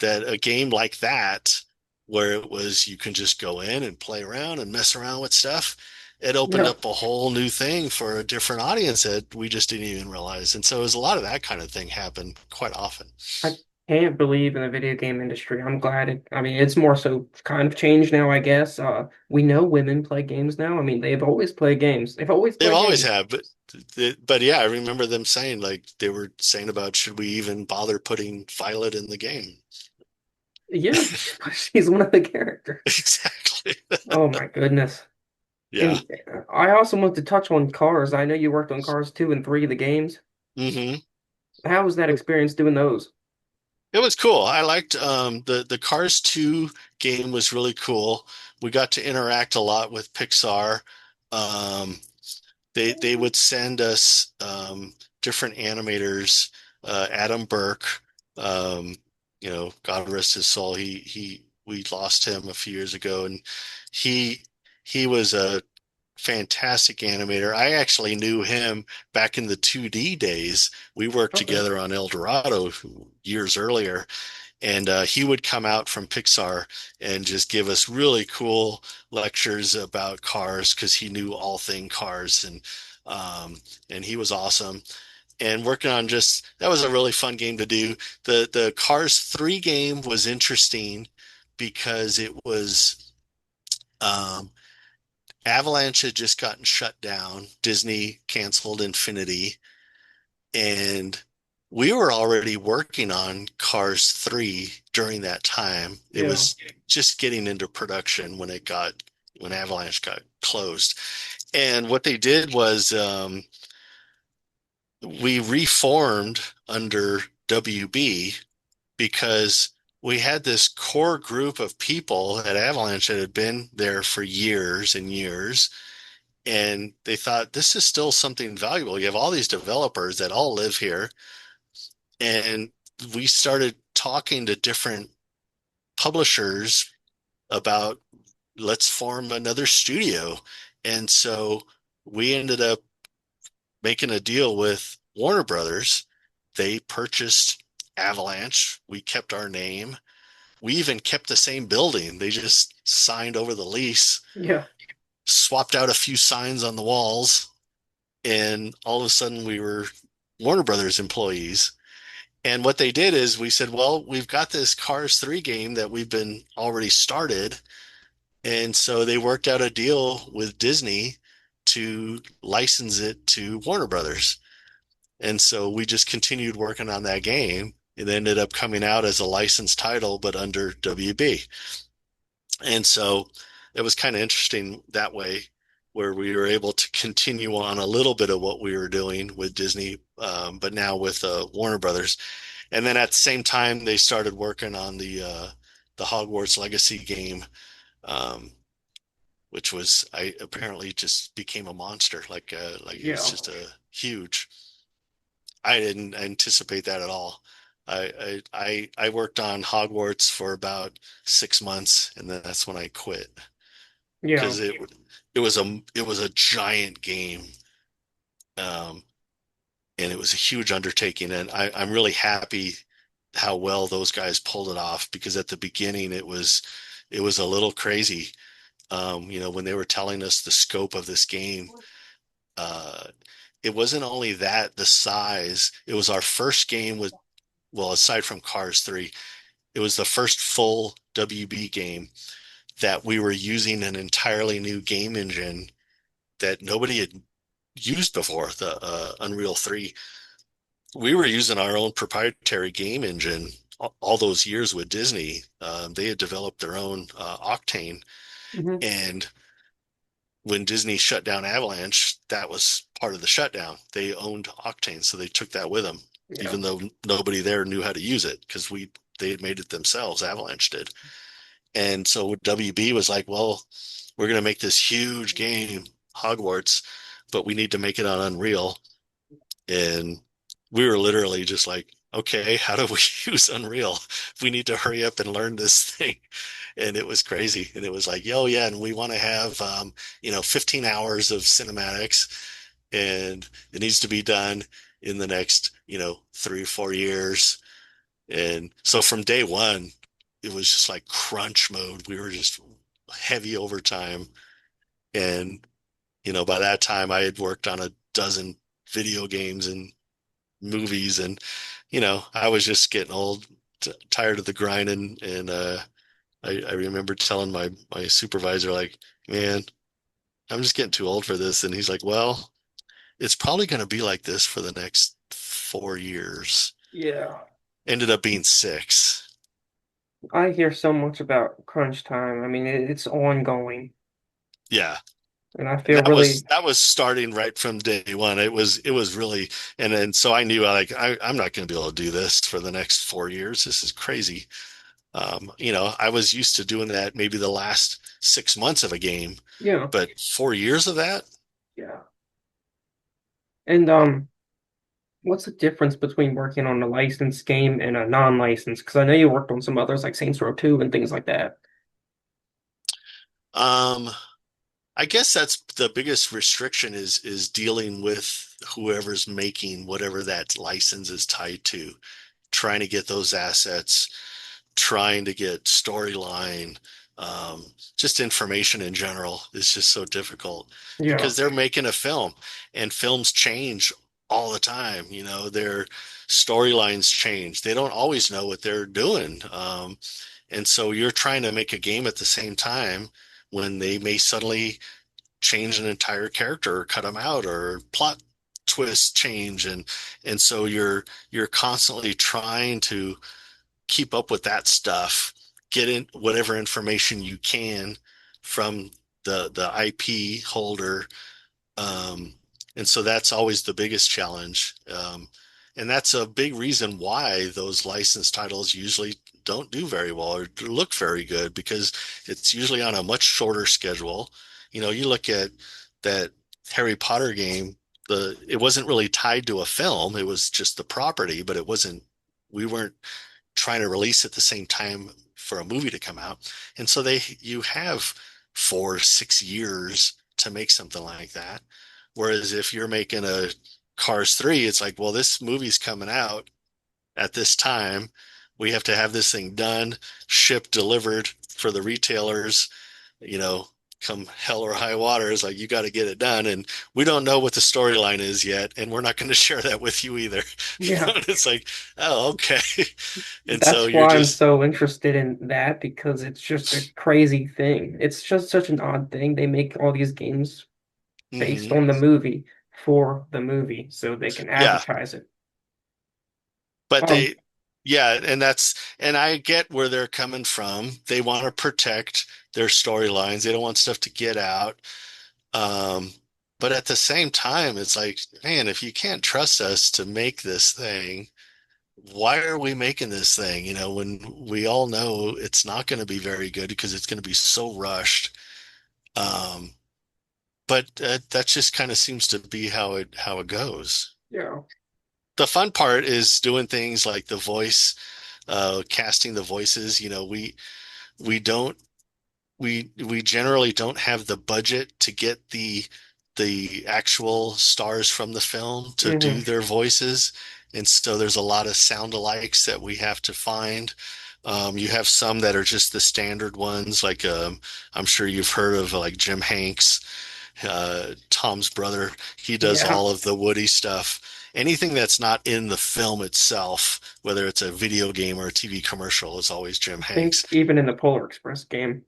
that a game like that, where it was you can just go in and play around and mess around with stuff, it opened Yeah, up a whole new thing for a different audience that we just didn't even realize. And so there's a lot of that kind of thing happen quite often. I can't believe in the video game industry. I'm glad I mean, it's more so kind of changed now, I guess. We know women play games now. I mean, they've always played games. They've always They've played always games. had, but yeah, I remember them saying like they were saying about should we even bother putting Violet in the game? Yeah, she's one of the characters. Exactly. Oh my goodness. Yeah. And I also want to touch on Cars. I know you worked on Cars 2 and 3, the games. Hmm. How was that experience doing those? It was cool. I liked the Cars 2 game was really cool. We got to interact a lot with Pixar. Um, they would send us different animators. Adam Burke, um, God rest his soul. We lost him a few years ago, and he he was a fantastic animator. I actually knew him back in the 2D days. We worked Okay. together on El Dorado years earlier, and he would come out from Pixar and just give us really cool lectures about cars because he knew all thing cars, um, and he was awesome. And working on just that was a really fun game to do. The Cars 3 game was interesting because it was um, Avalanche had just gotten shut down. Disney canceled Infinity, and we were already working on Cars 3 during that time. It Yeah. was just getting into production when Avalanche got closed. And what they did was we reformed under WB because we had this core group of people at Avalanche that had been there for years and years. And they thought this is still something valuable. You have all these developers that all live here. And we started talking to different publishers about let's form another studio. And so we ended up making a deal with Warner Brothers. They purchased Avalanche. We kept our name. We even kept the same building. They just signed over the lease, Yeah. swapped out a few signs on the walls, and all of a sudden we were Warner Brothers employees. And what they did is we said, well, we've got this Cars 3 game that we've been already started. And so they worked out a deal with Disney to license it to Warner Brothers. And so we just continued working on that game. It ended up coming out as a licensed title, but under WB. And so it was kind of interesting that way, where we were able to continue on a little bit of what we were doing with Disney, but now with Warner Brothers. And then at the same time, they started working on the Hogwarts Legacy game, um, which was I apparently just became a monster. Like it was Yeah. just a huge. I didn't anticipate that at all. I worked on Hogwarts for about 6 months, and then that's when I quit Yeah. because it was a giant game, um, and it was a huge undertaking. And I'm really happy how well those guys pulled it off because at the beginning it was a little crazy. When they were telling us the scope of this game, uh, it wasn't only that the size. It was our first game with well, aside from Cars 3, it was the first full WB game that we were using an entirely new game engine that nobody had used before, the Unreal 3. We were using our own proprietary game engine all those years with Disney. They had developed their own Octane. Hmm. And when Disney shut down Avalanche, that was part of the shutdown. They owned Octane, so they took that with them, Yeah. even though nobody there knew how to use it because they had made it themselves. Avalanche did. And so WB was like, well, we're going to make this huge game, Hogwarts, but we need to make it on Unreal. And we were literally just like, okay, how do we use Unreal? We need to hurry up and learn this thing. And it was crazy. And it was like, oh yeah, and we want to have 15 hours of cinematics, and it needs to be done in the next, 3 or 4 years. And so from day one, it was just like crunch mode. We were just heavy overtime. And, by that time I had worked on a dozen video games and movies, and, I was just getting old, tired of the grinding. And I remember telling my supervisor, like, man, I'm just getting too old for this. And he's like, well, it's probably going to be like this for the next 4 years. Yeah. Ended up being 6. I hear so much about crunch time. I mean, it's ongoing, Yeah. and I And feel that was really, that was starting right from day one. It was really, and then so I knew I'm not going to be able to do this for the next 4 years. This is crazy. I was used to doing that maybe the last 6 months of a game, yeah, but 4 years of that, yeah. And What's the difference between working on a licensed game and a non-licensed? Because I know you worked on some others like Saints Row 2 and things like that. Um, I guess that's the biggest restriction is dealing with whoever's making whatever that license is tied to, trying to get those assets, trying to get storyline, just information in general is just so difficult Yeah. because they're making a film and films change all the time. Their storylines change. They don't always know what they're doing. And so you're trying to make a game at the same time when they may suddenly change an entire character or cut them out or plot twists change and so you're constantly trying to keep up with that stuff, get in whatever information you can from the IP holder. Um, and so that's always the biggest challenge. And that's a big reason why those licensed titles usually don't do very well or look very good because it's usually on a much shorter schedule. You look at that Harry Potter game, it wasn't really tied to a film. It was just the property, but we weren't trying to release at the same time for a movie to come out. And so you have 4, 6 years to make something like that. Whereas if you're making a Cars 3, it's like, well, this movie's coming out at this time. We have to have this thing done, shipped, delivered for the retailers, you know, come hell or high water. Is like, you got to get it done. And we don't know what the storyline is yet. And we're not going to share that with you either. Yeah. It's like, oh, okay. And so That's you're why I'm just, so interested in that because it's just a crazy thing. It's just such an odd thing. They make all these games based mhm. on the movie for the movie so they can Yeah. advertise it. But Um, yeah, and I get where they're coming from. They want to protect their storylines. They don't want stuff to get out. Um, but at the same time, it's like, man, if you can't trust us to make this thing, why are we making this thing? When we all know it's not going to be very good because it's going to be so rushed. Um, but that just kind of seems to be how it goes. yeah. The fun part is doing things like the voice, casting the voices. We don't we generally don't have the budget to get the actual stars from the film to do Hmm. their voices, and so there's a lot of sound alikes that we have to find. You have some that are just the standard ones, like I'm sure you've heard of like Jim Hanks, Tom's brother. He does Yeah. all of the Woody stuff. Anything that's not in the film itself, whether it's a video game or a TV commercial, is always Jim I think Hanks. even in the Polar Express game.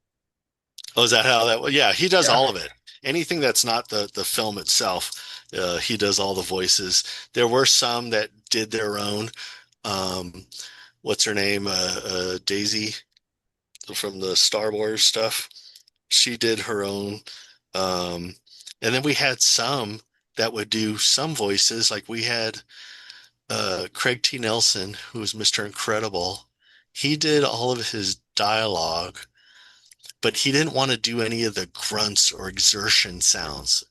Oh, is that how that was? Yeah, he does Yeah. all of it. Anything that's not the film itself, he does all the voices. There were some that did their own. Um, what's her name? Daisy from the Star Wars stuff. She did her own. Um, and then we had some that would do some voices. Like we had Craig T. Nelson, who was Mr. Incredible. He did all of his dialogue, but he didn't want to do any of the grunts or exertion sounds,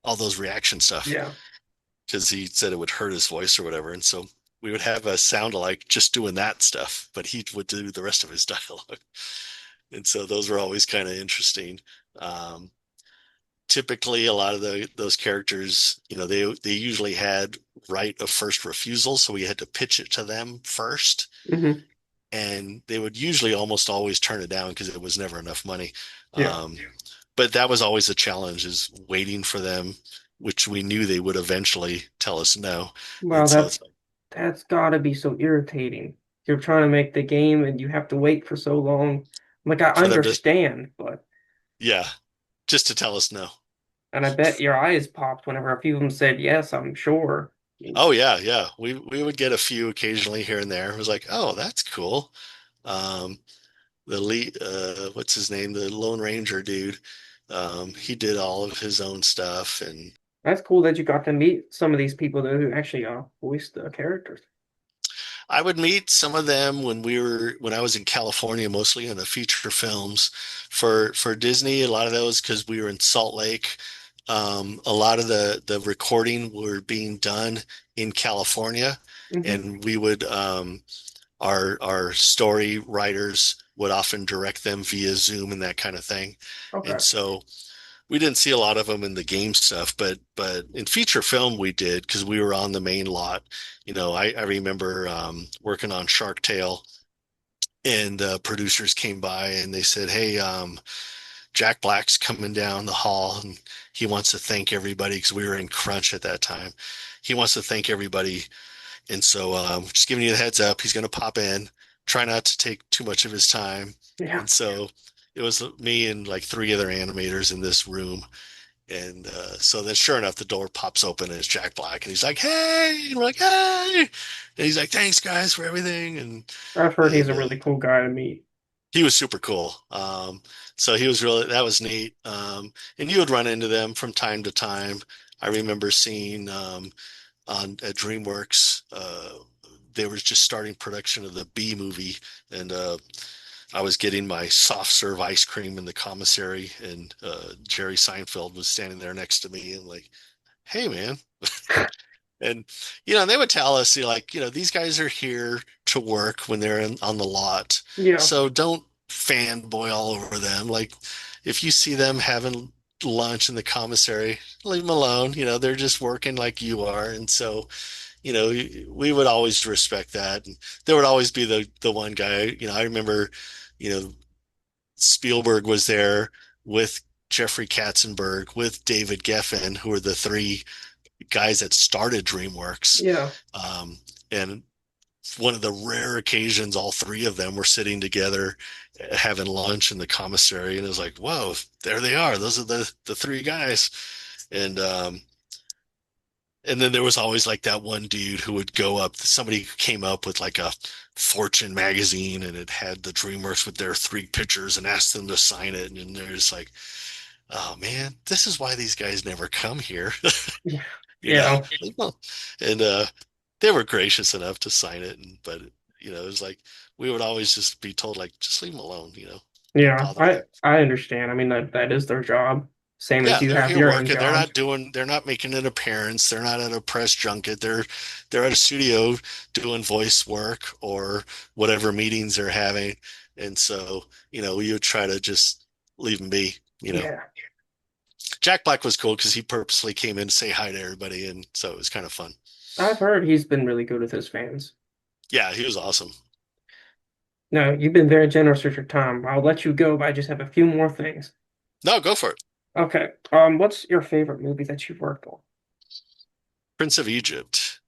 all those reaction stuff, Yeah. because he said it would hurt his voice or whatever. And so we would have a sound alike just doing that stuff, but he would do the rest of his dialogue. And so those were always kind of interesting. Um, Typically, a lot of those characters, they usually had right of first refusal, so we had to pitch it to them first, Hmm. and they would usually almost always turn it down because it was never enough money. Yeah. Um, but that was always a challenge is waiting for them, which we knew they would eventually tell us no. Well, And so it's that's gotta be so irritating. You're trying to make the game and you have to wait for so long. Like I for them to, understand, but yeah, just to tell us no. and I bet your eyes popped whenever a few of them said yes, I'm sure. Oh yeah, yeah. We would get a few occasionally here and there. It was like, oh, that's cool. Um, the lead, what's his name? The Lone Ranger dude. He did all of his own stuff, and That's cool that you got to meet some of these people though who actually voiced the characters. I would meet some of them when I was in California, mostly in the feature films for Disney. A lot of those because we were in Salt Lake. A lot of the recording were being done in California, Hmm. and we would our story writers would often direct them via Zoom and that kind of thing. And Okay. so we didn't see a lot of them in the game stuff, but in feature film we did because we were on the main lot. I remember working on Shark Tale, and producers came by and they said, "Hey, Jack Black's coming down the hall, and he wants to thank everybody because we were in crunch at that time. He wants to thank everybody, and so just giving you the heads up, he's going to pop in. Try not to take too much of his time." Yeah. And so it was me and like three other animators in this room. And so then, sure enough, the door pops open and it's Jack Black, and he's like, "Hey!" And we're like, "Hey!" And he's like, "Thanks, guys, for everything." And I've heard he's and a really cool guy to meet. he was super cool. So he was really that was neat. And you would run into them from time to time. I remember seeing on at DreamWorks, they were just starting production of the B movie, and I was getting my soft serve ice cream in the commissary, and Jerry Seinfeld was standing there next to me, and like, "Hey, man." And they would tell us, like, these guys are here to work when they're on the lot. Yeah. So don't fanboy all over them. Like, if you see them having lunch in the commissary, leave them alone. They're just working like you are. And so, we would always respect that. And there would always be the one guy, I remember, you know, Spielberg was there with Jeffrey Katzenberg, with David Geffen, who were the three guys that started DreamWorks. Yeah. And one of the rare occasions, all three of them were sitting together having lunch in the commissary, and it was like, whoa, there they are. Those are the three guys. And and then there was always like that one dude who would go up. Somebody came up with like a Fortune magazine, and it had the DreamWorks with their three pictures and asked them to sign it. And they're just like, "Oh man, this is why these guys never come here." Yeah. you know. Yeah. And they were gracious enough to sign it, but it was like we would always just be told like, just leave them alone, don't Yeah. bother I them. I understand. I mean that is their job. Same as Yeah, you they're have here your own working. They're job. not doing. They're not making an appearance. They're not at a press junket. They're at a studio doing voice work or whatever meetings they're having. And so we would try to just leave them be. Yeah. Jack Black was cool because he purposely came in to say hi to everybody, and so it was kind of fun. I've heard he's been really good with his fans. Yeah, he was awesome. No, you've been very generous with your time. I'll let you go, but I just have a few more things. No, go for it. Okay. What's your favorite movie that you've worked on? Prince of Egypt.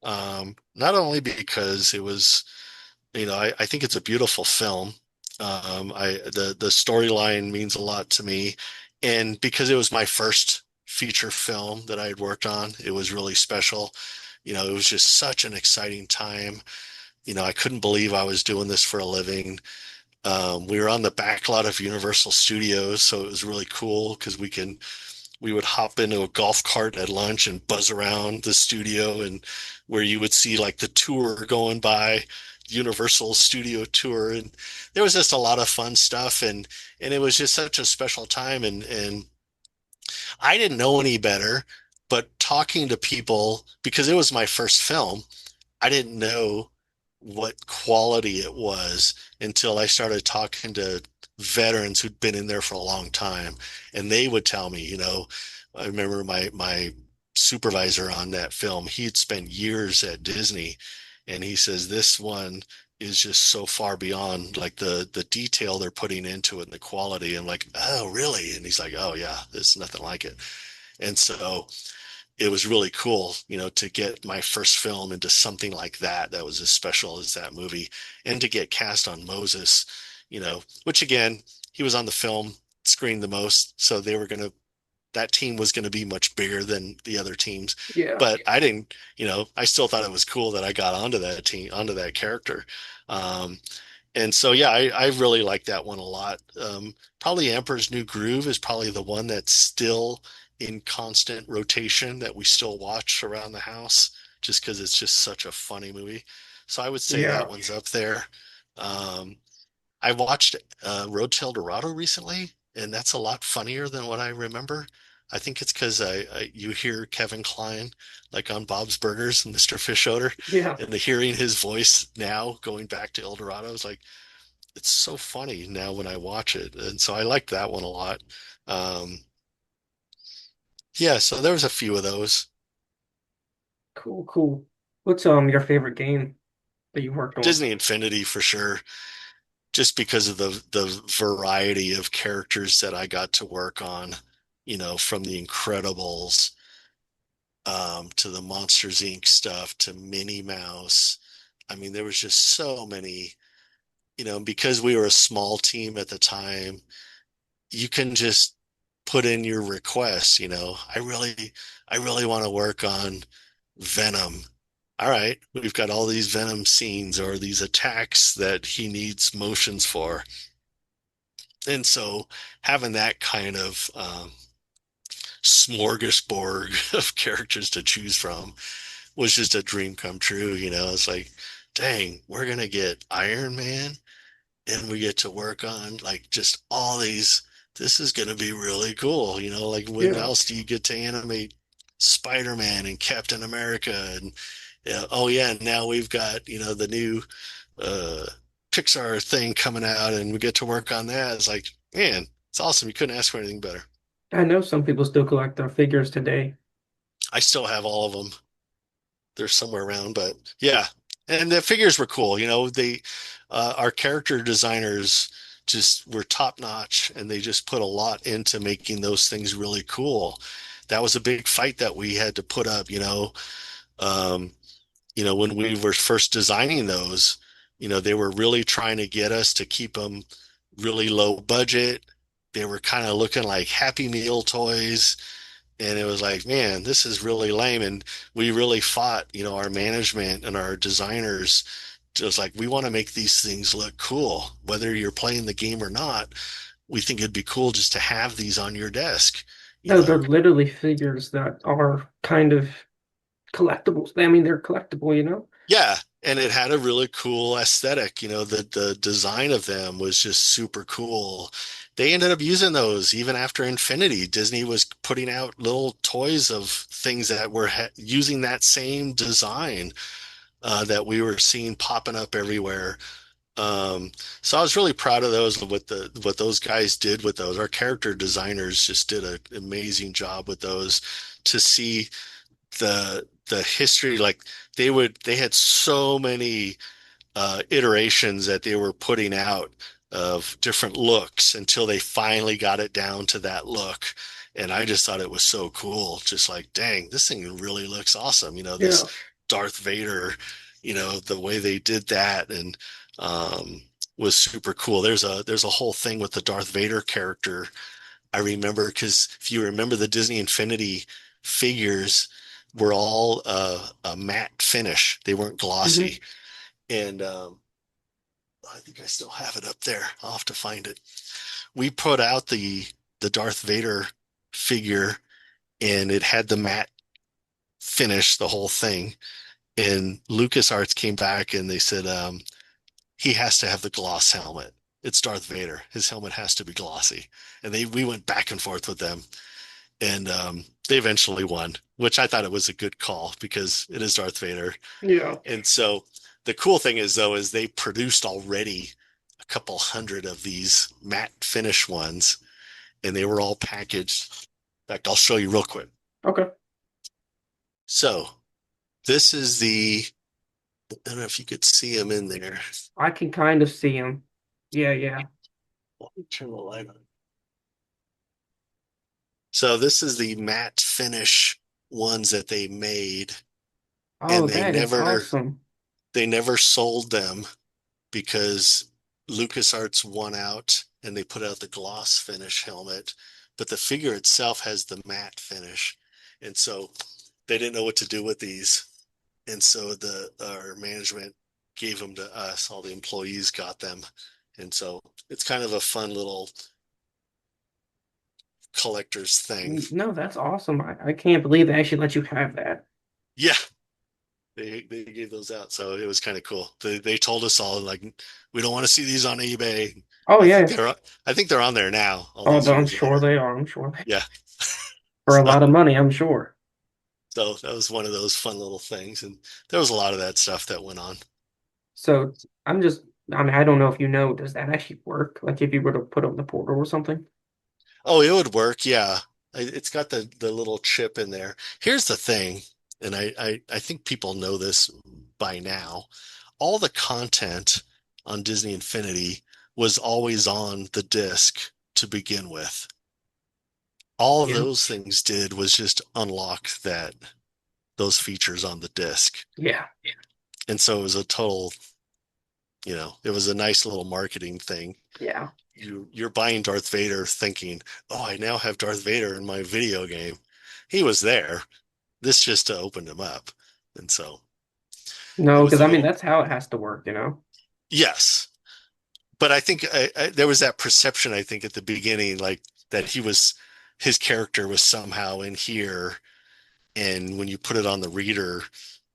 Not only because it was, I think it's a beautiful film. The storyline means a lot to me, and because it was my first feature film that I had worked on, it was really special. It was just such an exciting time. I couldn't believe I was doing this for a living. We were on the back lot of Universal Studios, so it was really cool because we would hop into a golf cart at lunch and buzz around the studio, and where you would see like the tour going by, Universal Studio tour, and there was just a lot of fun stuff, and it was just such a special time, and I didn't know any better, but talking to people because it was my first film, I didn't know what quality it was until I started talking to veterans who'd been in there for a long time. And they would tell me, I remember my supervisor on that film, he'd spent years at Disney, and he says this one is just so far beyond like the detail they're putting into it and the quality. And like, oh, really? And he's like, oh yeah, there's nothing like it. And so it was really cool, to get my first film into something like that was as special as that movie, and to get cast on Moses, which again, he was on the film screen the most, so that team was going to be much bigger than the other teams. Yeah. But I didn't, I still thought it was cool that I got onto that team, onto that character. Um, and so, yeah, I really like that one a lot. Probably Emperor's New Groove is probably the one that's still in constant rotation that we still watch around the house, just because it's just such a funny movie. So I would say that Yeah. one's up there. Um, I watched Road to El Dorado recently, and that's a lot funnier than what I remember. I think it's because you hear Kevin Kline like on Bob's Burgers and Mr. Fish Odor, Yeah, and the hearing his voice now going back to El Dorado is like it's so funny now when I watch it, and so I like that one a lot. Um, yeah, so there was a few of those. cool, cool. What's your favorite game that you worked on? Disney Infinity for sure, just because of the variety of characters that I got to work on, from the Incredibles to the Monsters Inc. stuff to Minnie Mouse. I mean, there was just so many, because we were a small team at the time, you can just put in your requests, I really want to work on Venom. All right, we've got all these Venom scenes or these attacks that he needs motions for. And so having that kind of smorgasbord of characters to choose from was just a dream come true. It's like, dang, we're gonna get Iron Man and we get to work on like just all these. This is gonna be really cool. Like when Yeah, else do you get to animate Spider-Man and Captain America and yeah, oh yeah, and now we've got, the new uh Pixar thing coming out and we get to work on that. It's like, man, it's awesome. You couldn't ask for anything better. I know some people still collect their figures today. I still have all of them. They're somewhere around, but yeah. And the figures were cool. Our character designers just were top notch and they just put a lot into making those things really cool. That was a big fight that we had to put up, um, when we were first designing those, they were really trying to get us to keep them really low budget. They were kind of looking like Happy Meal toys. And it was like, man, this is really lame. And we really fought, our management and our designers. Just like, we want to make these things look cool. Whether you're playing the game or not, we think it'd be cool just to have these on your desk, you No, they're know? literally figures that are kind of collectibles. I mean, they're collectible, you know? Yeah. And it had a really cool aesthetic. The design of them was just super cool. They ended up using those even after Infinity. Disney was putting out little toys of things that were using that same design that we were seeing popping up everywhere. So I was really proud of those, what those guys did with those. Our character designers just did an amazing job with those to see the history. Like they had so many iterations that they were putting out of different looks until they finally got it down to that look. And I just thought it was so cool. Just like, dang, this thing really looks awesome. This Yeah. Darth Vader, the way they did that and was super cool. There's a whole thing with the Darth Vader character. I remember because if you remember the Disney Infinity figures were all a matte finish. They weren't Hmm. glossy. And I think I still have it up there. I'll have to find it. We put out the Darth Vader figure and it had the matte finish, the whole thing. And LucasArts came back and they said he has to have the gloss helmet. It's Darth Vader. His helmet has to be glossy. And we went back and forth with them and they eventually won, which I thought it was a good call because it is Darth Vader. Yeah. And so the cool thing is though, is they produced already a couple hundred of these matte finish ones, and they were all packaged. In fact, I'll show you real quick. Okay. So this is I don't know if you could see them in there. I can kind of see them. Yeah, yeah. Let me turn the light on. So this is the matte finish ones that they made, Oh, and that is awesome. they never sold them because LucasArts won out and they put out the gloss finish helmet, but the figure itself has the matte finish. And so they didn't know what to do with these. And so our management gave them to us. All the employees got them. And so it's kind of a fun little collector's thing. No, that's awesome. I can't believe they actually let you have that. Yeah, they gave those out. So it was kind of cool. They told us all like we don't want to see these on eBay. Oh, I think yeah. they're I think they're on there now, all Oh, these I'm years sure later. they are. I'm sure they Yeah. For a lot of money, I'm sure. So that was one of those fun little things. And there was a lot of that stuff that went on. So I'm just, I mean, I don't know if you know, does that actually work? Like if you were to put up the portal or something? Oh, it would work. Yeah. It's got the little chip in there. Here's the thing, and I think people know this by now. All the content on Disney Infinity was always on the disc to begin with. All of Yeah. those things did was just unlock those features on the disc. Yeah. And so it was a total, it was a nice little marketing thing. Yeah. You're buying Darth Vader thinking, "Oh, I now have Darth Vader in my video game." He was there. This just opened him up. And so it No, was because a I mean, little, that's how it has to work, you know? yes. But I think there was that perception, I think, at the beginning, like that his character was somehow in here. And when you put it on the reader,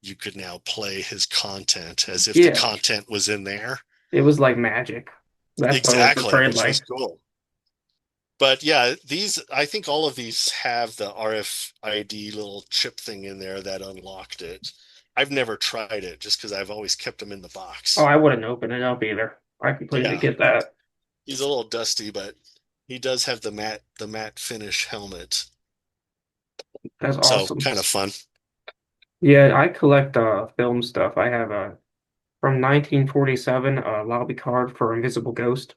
you could now play his content as if the Yeah. content was in there. It was like magic. That's what it was Exactly, portrayed which was like. cool. But yeah, I think all of these have the RFID little chip thing in there that unlocked it. I've never tried it just because I've always kept them in the Oh, box. I wouldn't open it up either. I completely Yeah, get that. he's a little dusty, but he does have the matte finish helmet. That's So awesome. kind of fun. Yeah, I collect film stuff. I have a from 1947 a lobby card for Invisible Ghost.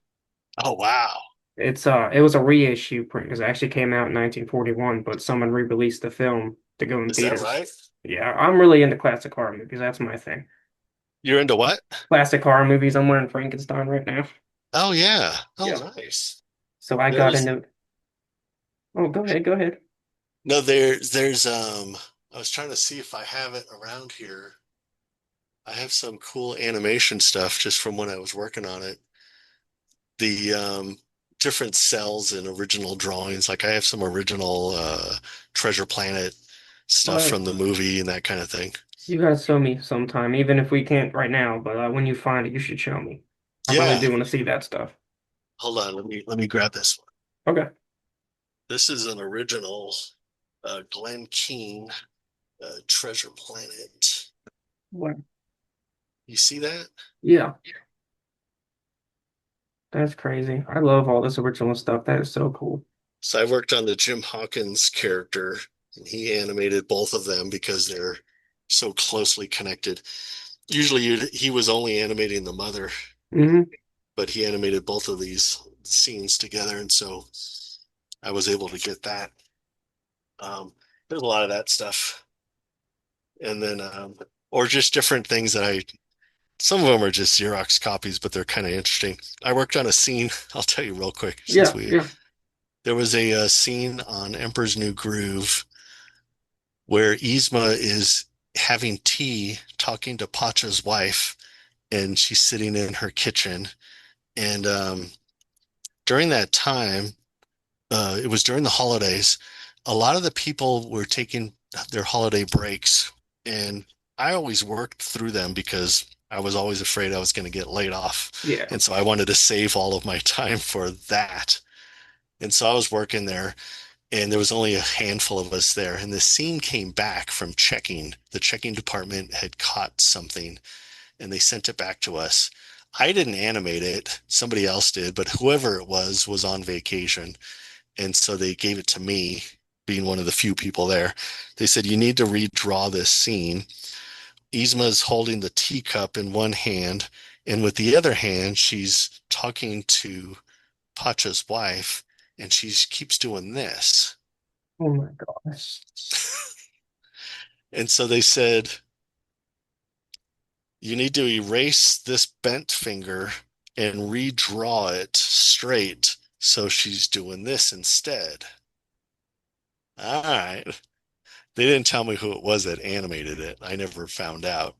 Oh wow. It was a reissue print because it actually came out in 1941, but someone re-released the film to go in Is that theaters. right? Yeah, I'm really into classic horror movies. That's my thing. You're into what? Classic horror movies. I'm wearing Frankenstein right now. Oh yeah. Oh Yeah. nice. So I got There's into. Oh, go ahead, go ahead. no there's I was trying to see if I have it around here. I have some cool animation stuff just from when I was working on it. The different cells and original drawings. Like I have some original Treasure Planet stuff But from the movie and that kind of thing. you gotta show me sometime, even if we can't right now. But when you find it, you should show me. I really Yeah. do want to see that stuff. Hold on, let me grab this one. Okay. This is an original Glenn Keane Treasure Planet. Well, You see that? yeah, that's crazy. I love all this original stuff. That is so cool. So I worked on the Jim Hawkins character, and he animated both of them because they're so closely connected. Usually he was only animating the mother, Hmm. but he animated both of these scenes together, and so I was able to get that. There's a lot of that stuff, and then or just different things that I. Some of them are just Xerox copies, but they're kind of interesting. I worked on a scene. I'll tell you real quick, since Yeah, we yeah. there was a scene on Emperor's New Groove where Yzma is having tea talking to Pacha's wife, and she's sitting in her kitchen. And during that time, it was during the holidays, a lot of the people were taking their holiday breaks. And I always worked through them because I was always afraid I was going to get laid off. Yeah. And so I wanted to save all of my time for that. And so I was working there and there was only a handful of us there. And the scene came back from checking. The checking department had caught something and they sent it back to us. I didn't animate it, somebody else did, but whoever it was on vacation. And so they gave it to me, being one of the few people there. They said, "You need to redraw this scene." Yzma's holding the teacup in one hand, and with the other hand, she's talking to Pacha's wife, and she keeps doing this. Oh my gosh. And so they said, "You need to erase this bent finger and redraw it straight so she's doing this instead." All right. They didn't tell me who it was that animated it. I never found out.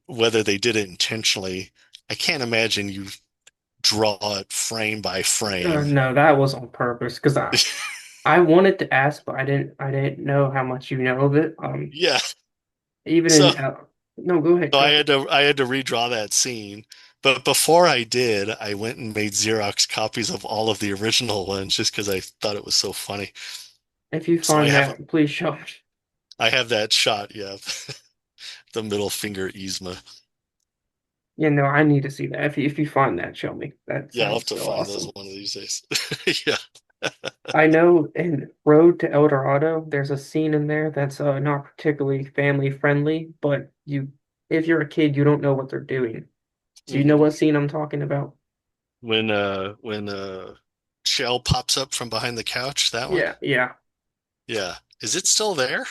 Whether they did it intentionally, I can't imagine you draw it frame by frame. No, that was on purpose because I wanted to ask, but I didn't know how much you know of it. Yeah. Even So in no, go ahead, so go I ahead. had to I had to redraw that scene. But before I did, I went and made Xerox copies of all of the original ones just because I thought it was so funny. If you So find that, please show it. I have that shot, yeah. The middle finger Yzma. You know, I need to see that. If you find that, show me. That Yeah, I'll have sounds to so find those awesome. one of these days. Yeah. I know in Road to El Dorado, there's a scene in there that's not particularly family friendly, but if you're a kid, you don't know what they're doing. Do you know Hmm. what scene I'm talking about? When Shell pops up from behind the couch, that one? Yeah, yeah. Yeah. Is it still there?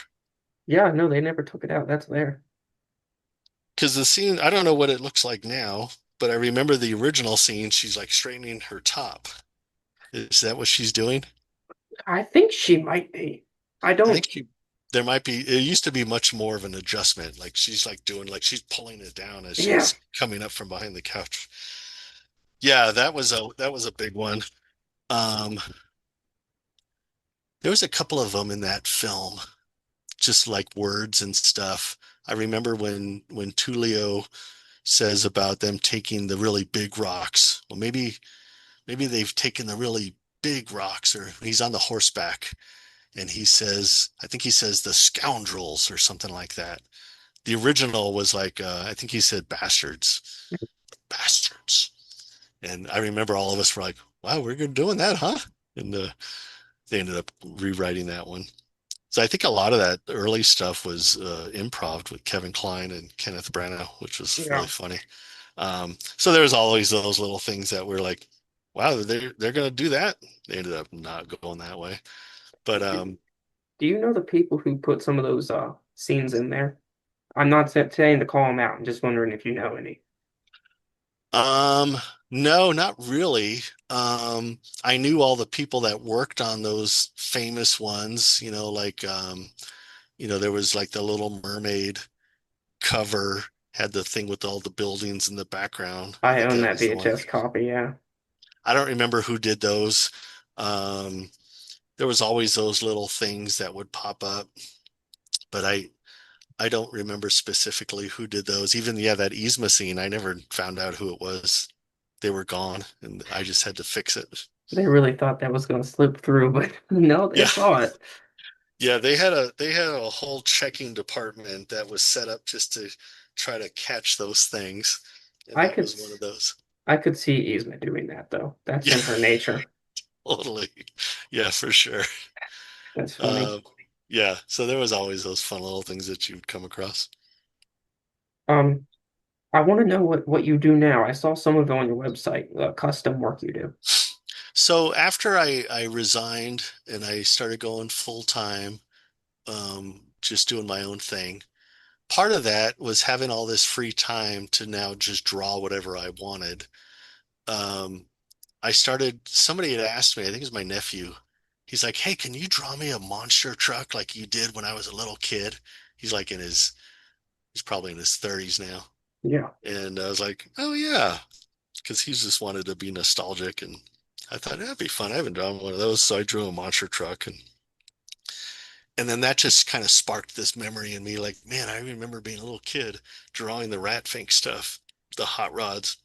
Yeah, no, they never took it out. That's there. Because the scene, I don't know what it looks like now, but I remember the original scene, she's like straightening her top. Is that what she's doing? I think she might be. I I don't, think there might be, it used to be much more of an adjustment. Like she's like doing, like she's pulling it down as yeah. she's coming up from behind the couch. Yeah, that was a big one. Um, there was a couple of them in that film, just like words and stuff. I remember when Tulio says about them taking the really big rocks. Well, maybe they've taken the really big rocks, or he's on the horseback and he says, I think he says the scoundrels or something like that. The original was like, I think he said bastards, bastards. And I remember all of us were like, wow, we're good doing that, huh? And they ended up rewriting that one. So I think a lot of that early stuff was improv with Kevin Kline and Kenneth Branagh, which was really Yeah. funny. So there was always those little things that were like, wow, they're gonna do that. They ended up not going that way. But Do you know the people who put some of those scenes in there? I'm not saying to call them out. I'm just wondering if you know any. um no, not really. I knew all the people that worked on those famous ones, like there was like the Little Mermaid cover had the thing with all the buildings in the background. I I think own that that was the one. VHS copy, yeah. I don't remember who did those. Um, there was always those little things that would pop up, but I don't remember specifically who did those. Even yeah, that Yzma scene, I never found out who it was. They were gone, and I just had to fix it. They really thought that was going to slip through, but no, they Yeah, saw it. yeah, they had a whole checking department that was set up just to try to catch those things, and I that could was one of those. I could see Yzma doing that though. That's Yeah, in her nature. totally. Yeah, for sure. That's funny. Uh, yeah, so there was always those fun little things that you'd come across. Um, I want to know what you do now. I saw some of it on your website, custom work you do. So after I resigned and I started going full time, just doing my own thing, part of that was having all this free time to now just draw whatever I wanted. Um, somebody had asked me, I think it was my nephew. He's like, "Hey, can you draw me a monster truck like you did when I was a little kid?" He's like he's probably in his 30s now. Yeah. And I was like, "Oh yeah," because he's just wanted to be nostalgic. And I thought that'd be fun. I haven't drawn one of those. So I drew a monster truck. And then that just kind of sparked this memory in me like, man, I remember being a little kid drawing the Rat Fink stuff, the hot rods.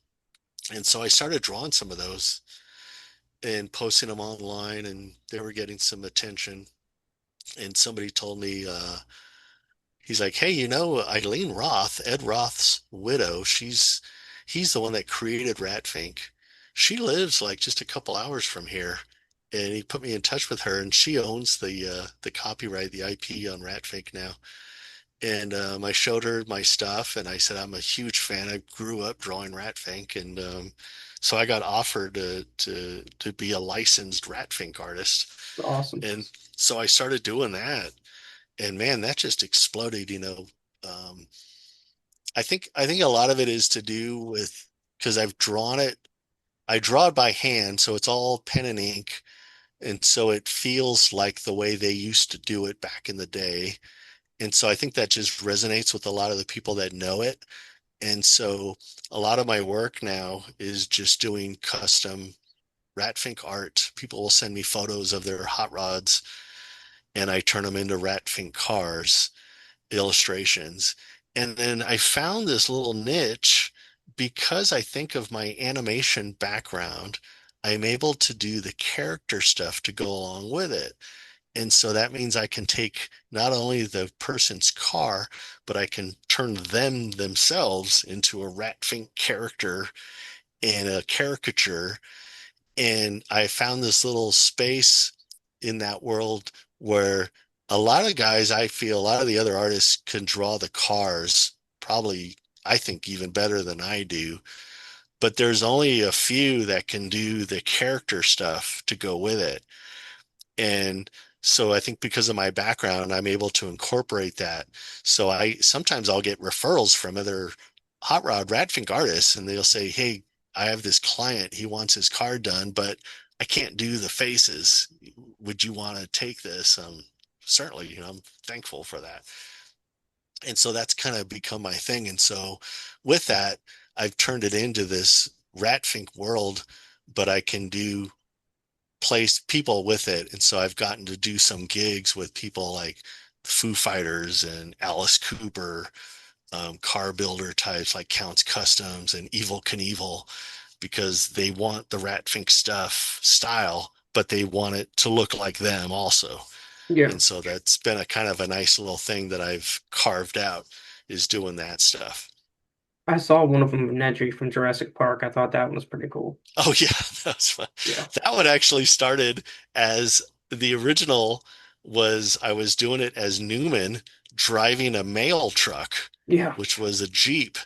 And so I started drawing some of those and posting them online, and they were getting some attention. And somebody told me, he's like, hey, Eileen Roth, Ed Roth's widow, he's the one that created Ratfink. She lives like just a couple hours from here. And he put me in touch with her, and she owns the copyright, the IP on Ratfink now. And I showed her my stuff, and I said I'm a huge fan. I grew up drawing Ratfink, and so I got offered to be a licensed Ratfink artist, Awesome. and so I started doing that. And man, that just exploded. Um, I think a lot of it is to do with because I've drawn it. I draw it by hand, so it's all pen and ink, and so it feels like the way they used to do it back in the day. And so I think that just resonates with a lot of the people that know it. And so a lot of my work now is just doing custom Ratfink art. People will send me photos of their hot rods and I turn them into Ratfink cars, illustrations. And then I found this little niche because I think of my animation background. I'm able to do the character stuff to go along with it. And so that means I can take not only the person's car, but I can turn them themselves into a Ratfink character and a caricature. And I found this little space in that world where a lot of guys, I feel a lot of the other artists can draw the cars, probably, I think, even better than I do. But there's only a few that can do the character stuff to go with it. And so I think because of my background, I'm able to incorporate that. So I sometimes I'll get referrals from other hot rod Radfink artists, and they'll say, "Hey, I have this client. He wants his car done, but I can't do the faces. Would you want to take this?" Certainly, I'm thankful for that. And so that's kind of become my thing. And so with that, I've turned it into this Ratfink world, but I can do place people with it. And so I've gotten to do some gigs with people like Foo Fighters and Alice Cooper, car builder types like Counts Customs and Evil Knievel, because they want the Ratfink stuff style, but they want it to look like them also. Yeah. And so that's been a kind of a nice little thing that I've carved out, is doing that stuff. I saw one of them, Nedry from Jurassic Park. I thought that one was pretty cool. Oh yeah, that's fun. Yeah. That one actually started as the original was I was doing it as Newman driving a mail truck, Yeah. which was a Jeep.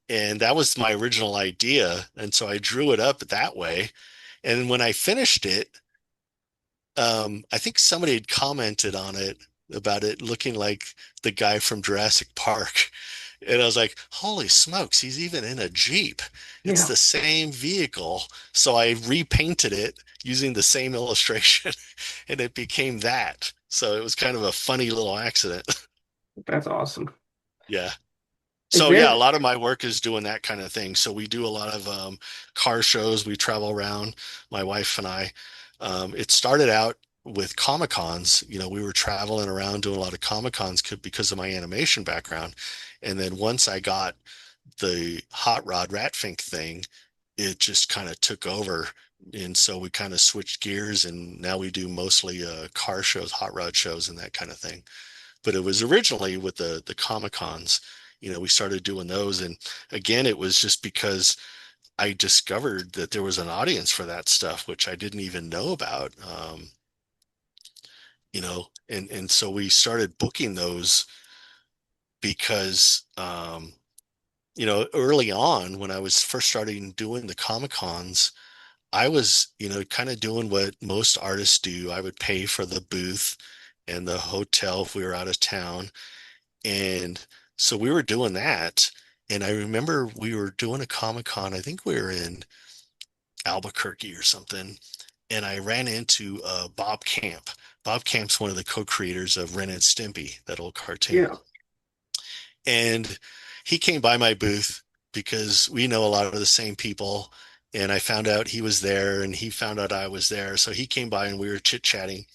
And that was my original idea. And so I drew it up that way. And when I finished it, I think somebody had commented on it about it looking like the guy from Jurassic Park. And I was like, holy smokes, he's even in a Jeep. It's Yeah. the same vehicle. So I repainted it using the same illustration and it became that. So it was kind of a funny little accident. That's awesome. Yeah. Is So yeah, a there lot of my work is doing that kind of thing. So we do a lot of car shows. We travel around, my wife and I. It started out with Comic Cons. We were traveling around doing a lot of Comic Cons because of my animation background. And then once I got the Hot Rod Ratfink thing, it just kind of took over. And so we kind of switched gears, and now we do mostly car shows, hot rod shows, and that kind of thing. But it was originally with the Comic Cons. We started doing those, and again, it was just because I discovered that there was an audience for that stuff, which I didn't even know about. And so we started booking those because early on when I was first starting doing the Comic Cons, I was, kind of doing what most artists do. I would pay for the booth and the hotel if we were out of town. And so we were doing that. And I remember we were doing a Comic Con. I think we were in Albuquerque or something. And I ran into Bob Camp. Bob Camp's one of the co-creators of Ren and Stimpy, that old cartoon. yeah. And he came by my booth because we know a lot of the same people. And I found out he was there and he found out I was there. So he came by and we were chit-chatting.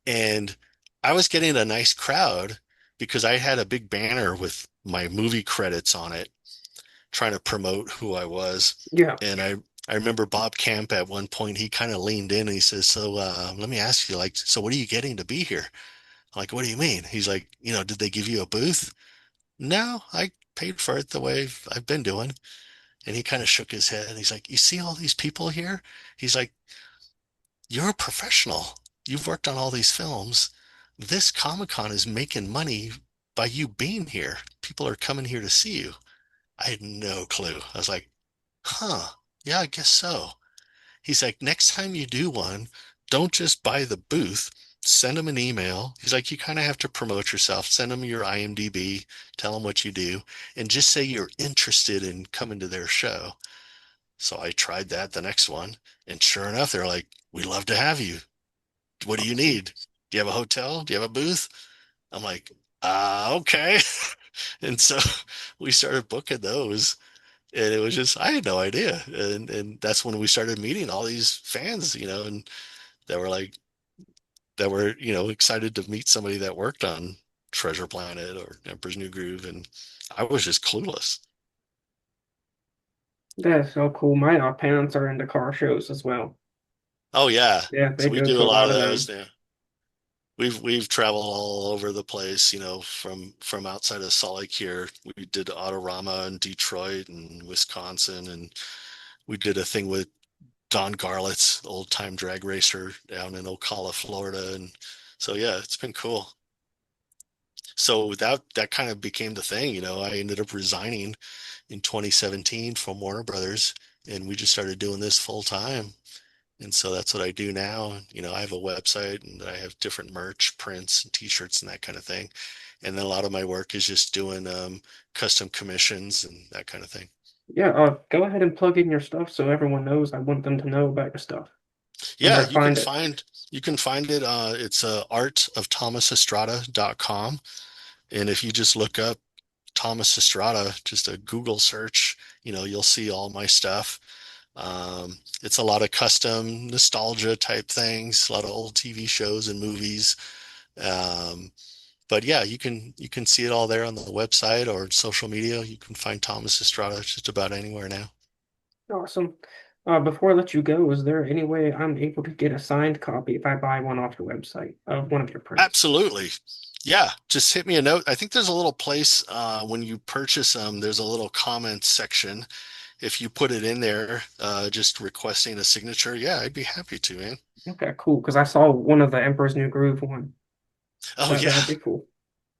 And I was getting a nice crowd because I had a big banner with my movie credits on it, trying to promote who I was. Yeah. And I remember Bob Camp at one point, he kind of leaned in and he says, "So let me ask you, like, so what are you getting to be here?" I'm like, "What do you mean?" He's like, "Did they give you a booth?" "No, I paid for it the way I've been doing." And he kind of shook his head and he's like, "You see all these people here?" He's like, "You're a professional. You've worked on all these films. This Comic-Con is making money by you being here. People are coming here to see you." I had no clue. I was like, huh, yeah, I guess so. He's like, next time you do one, don't just buy the booth. Send them an email. He's like, you kind of have to promote yourself. Send them your IMDb, tell them what you do, and just say you're interested in coming to their show. So I tried that the next one, and sure enough, they're like, we'd love to have you. What do you Awesome. need? Do you have a hotel? Do you have a booth? I'm like, okay. And so we started booking those. And it was just, I had no idea. And that's when we started meeting all these fans, and that were like, that were, excited to meet somebody that worked on Treasure Planet or Emperor's New Groove. And I was just clueless. That's so cool. My parents are into car shows as well. Oh, yeah. Yeah, they So we go do to a a lot lot of of those them. now. we've traveled all over the place, from outside of Salt Lake here. We did Autorama in Detroit and Wisconsin, and we did a thing with Don Garlett's old time drag racer down in Ocala, Florida. And so yeah, it's been cool. So that kind of became the thing, I ended up resigning in 2017 from Warner Brothers, and we just started doing this full time. And so that's what I do now. I have a website and I have different merch, prints, and t-shirts and that kind of thing. And then a lot of my work is just doing custom commissions and that kind of thing. Yeah, go ahead and plug in your stuff so everyone knows. I want them to know about your stuff and Yeah, where to find it. you can find it. It's artofthomasestrada.com. And if you just look up Thomas Estrada, just a Google search, you'll see all my stuff. It's a lot of custom nostalgia type things, a lot of old TV shows and movies. Um, but yeah, you can see it all there on the website or social media. You can find Thomas Estrada just about anywhere now. Awesome. Before I let you go, is there any way I'm able to get a signed copy if I buy one off your website of one of your prints? Absolutely. Yeah, just hit me a note. I think there's a little place when you purchase them, there's a little comments section. If you put it in there, just requesting a signature, yeah, I'd be happy to, man. Okay, cool. Because I saw one of the Emperor's New Groove one. Oh That yeah, would be cool.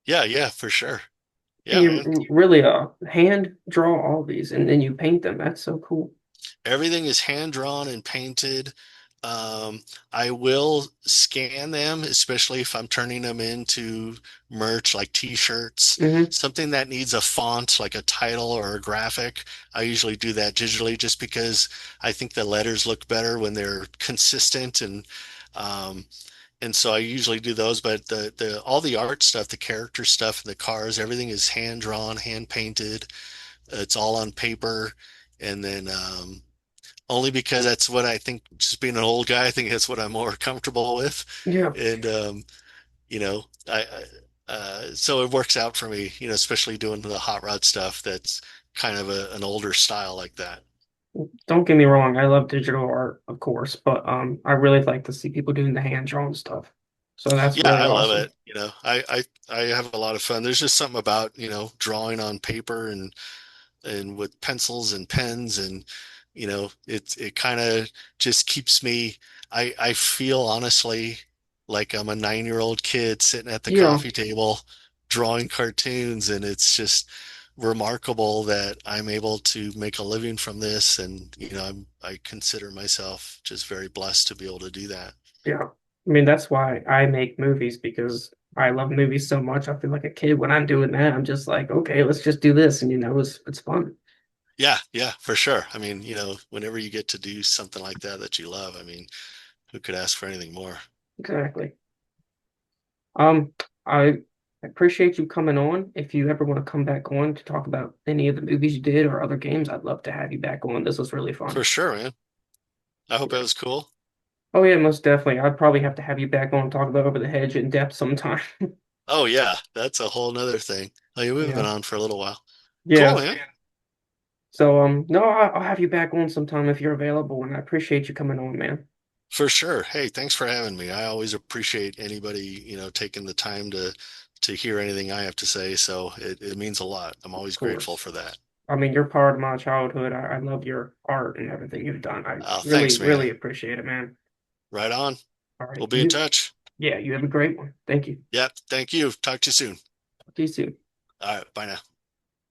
yeah, yeah, for sure. And Yeah, you man. really hand draw all these and then you paint them. That's so cool. Everything is hand drawn and painted. Um, I will scan them, especially if I'm turning them into merch like t-shirts, Hmm. something that needs a font like a title or a graphic. I usually do that digitally just because I think the letters look better when they're consistent um, and so I usually do those, but the all the art stuff, the character stuff, the cars, everything is hand drawn, hand painted. It's all on paper, and then only because that's what I think. Just being an old guy, I think that's what I'm more comfortable with, Yeah. and so it works out for me, especially doing the hot rod stuff. That's kind of an older style like that. Don't get me wrong, I love digital art, of course, but I really like to see people doing the hand drawn stuff. So that's Yeah, really I love awesome. it. I have a lot of fun. There's just something about, drawing on paper and with pencils and pens and it kind of just keeps me I feel honestly like I'm a 9-year-old kid sitting at the Yeah, coffee table drawing cartoons, and it's just remarkable that I'm able to make a living from this. And I consider myself just very blessed to be able to do that. yeah. I mean, that's why I make movies because I love movies so much. I feel like a kid when I'm doing that. I'm just like, okay, let's just do this, and it's fun. Yeah, yeah, for sure. I mean, whenever you get to do something like that you love, I mean, who could ask for anything more? Exactly. Um, I appreciate you coming on. If you ever want to come back on to talk about any of the movies you did or other games, I'd love to have you back on. This was really fun. For sure, man. I hope that Yeah. was cool. Oh yeah, most definitely. I'd probably have to have you back on and talk about Over the Hedge in depth sometime. Oh yeah, that's a whole nother thing. Like we've been Yeah. on for a little while. Cool, Yeah. man. So no, I'll have you back on sometime if you're available, and I appreciate you coming on, man. For sure. Hey, thanks for having me. I always appreciate anybody, taking the time to hear anything I have to say. So it means a lot. I'm Of always grateful course. for that. I mean, you're part of my childhood. I love your art and everything you've done. I Oh, really, thanks, man. really appreciate it, man. Right on. All right. We'll be in touch. Yeah, you have a great one. Thank you. Yep. Thank you. Talk to you soon. Talk to you soon. All right. Bye now.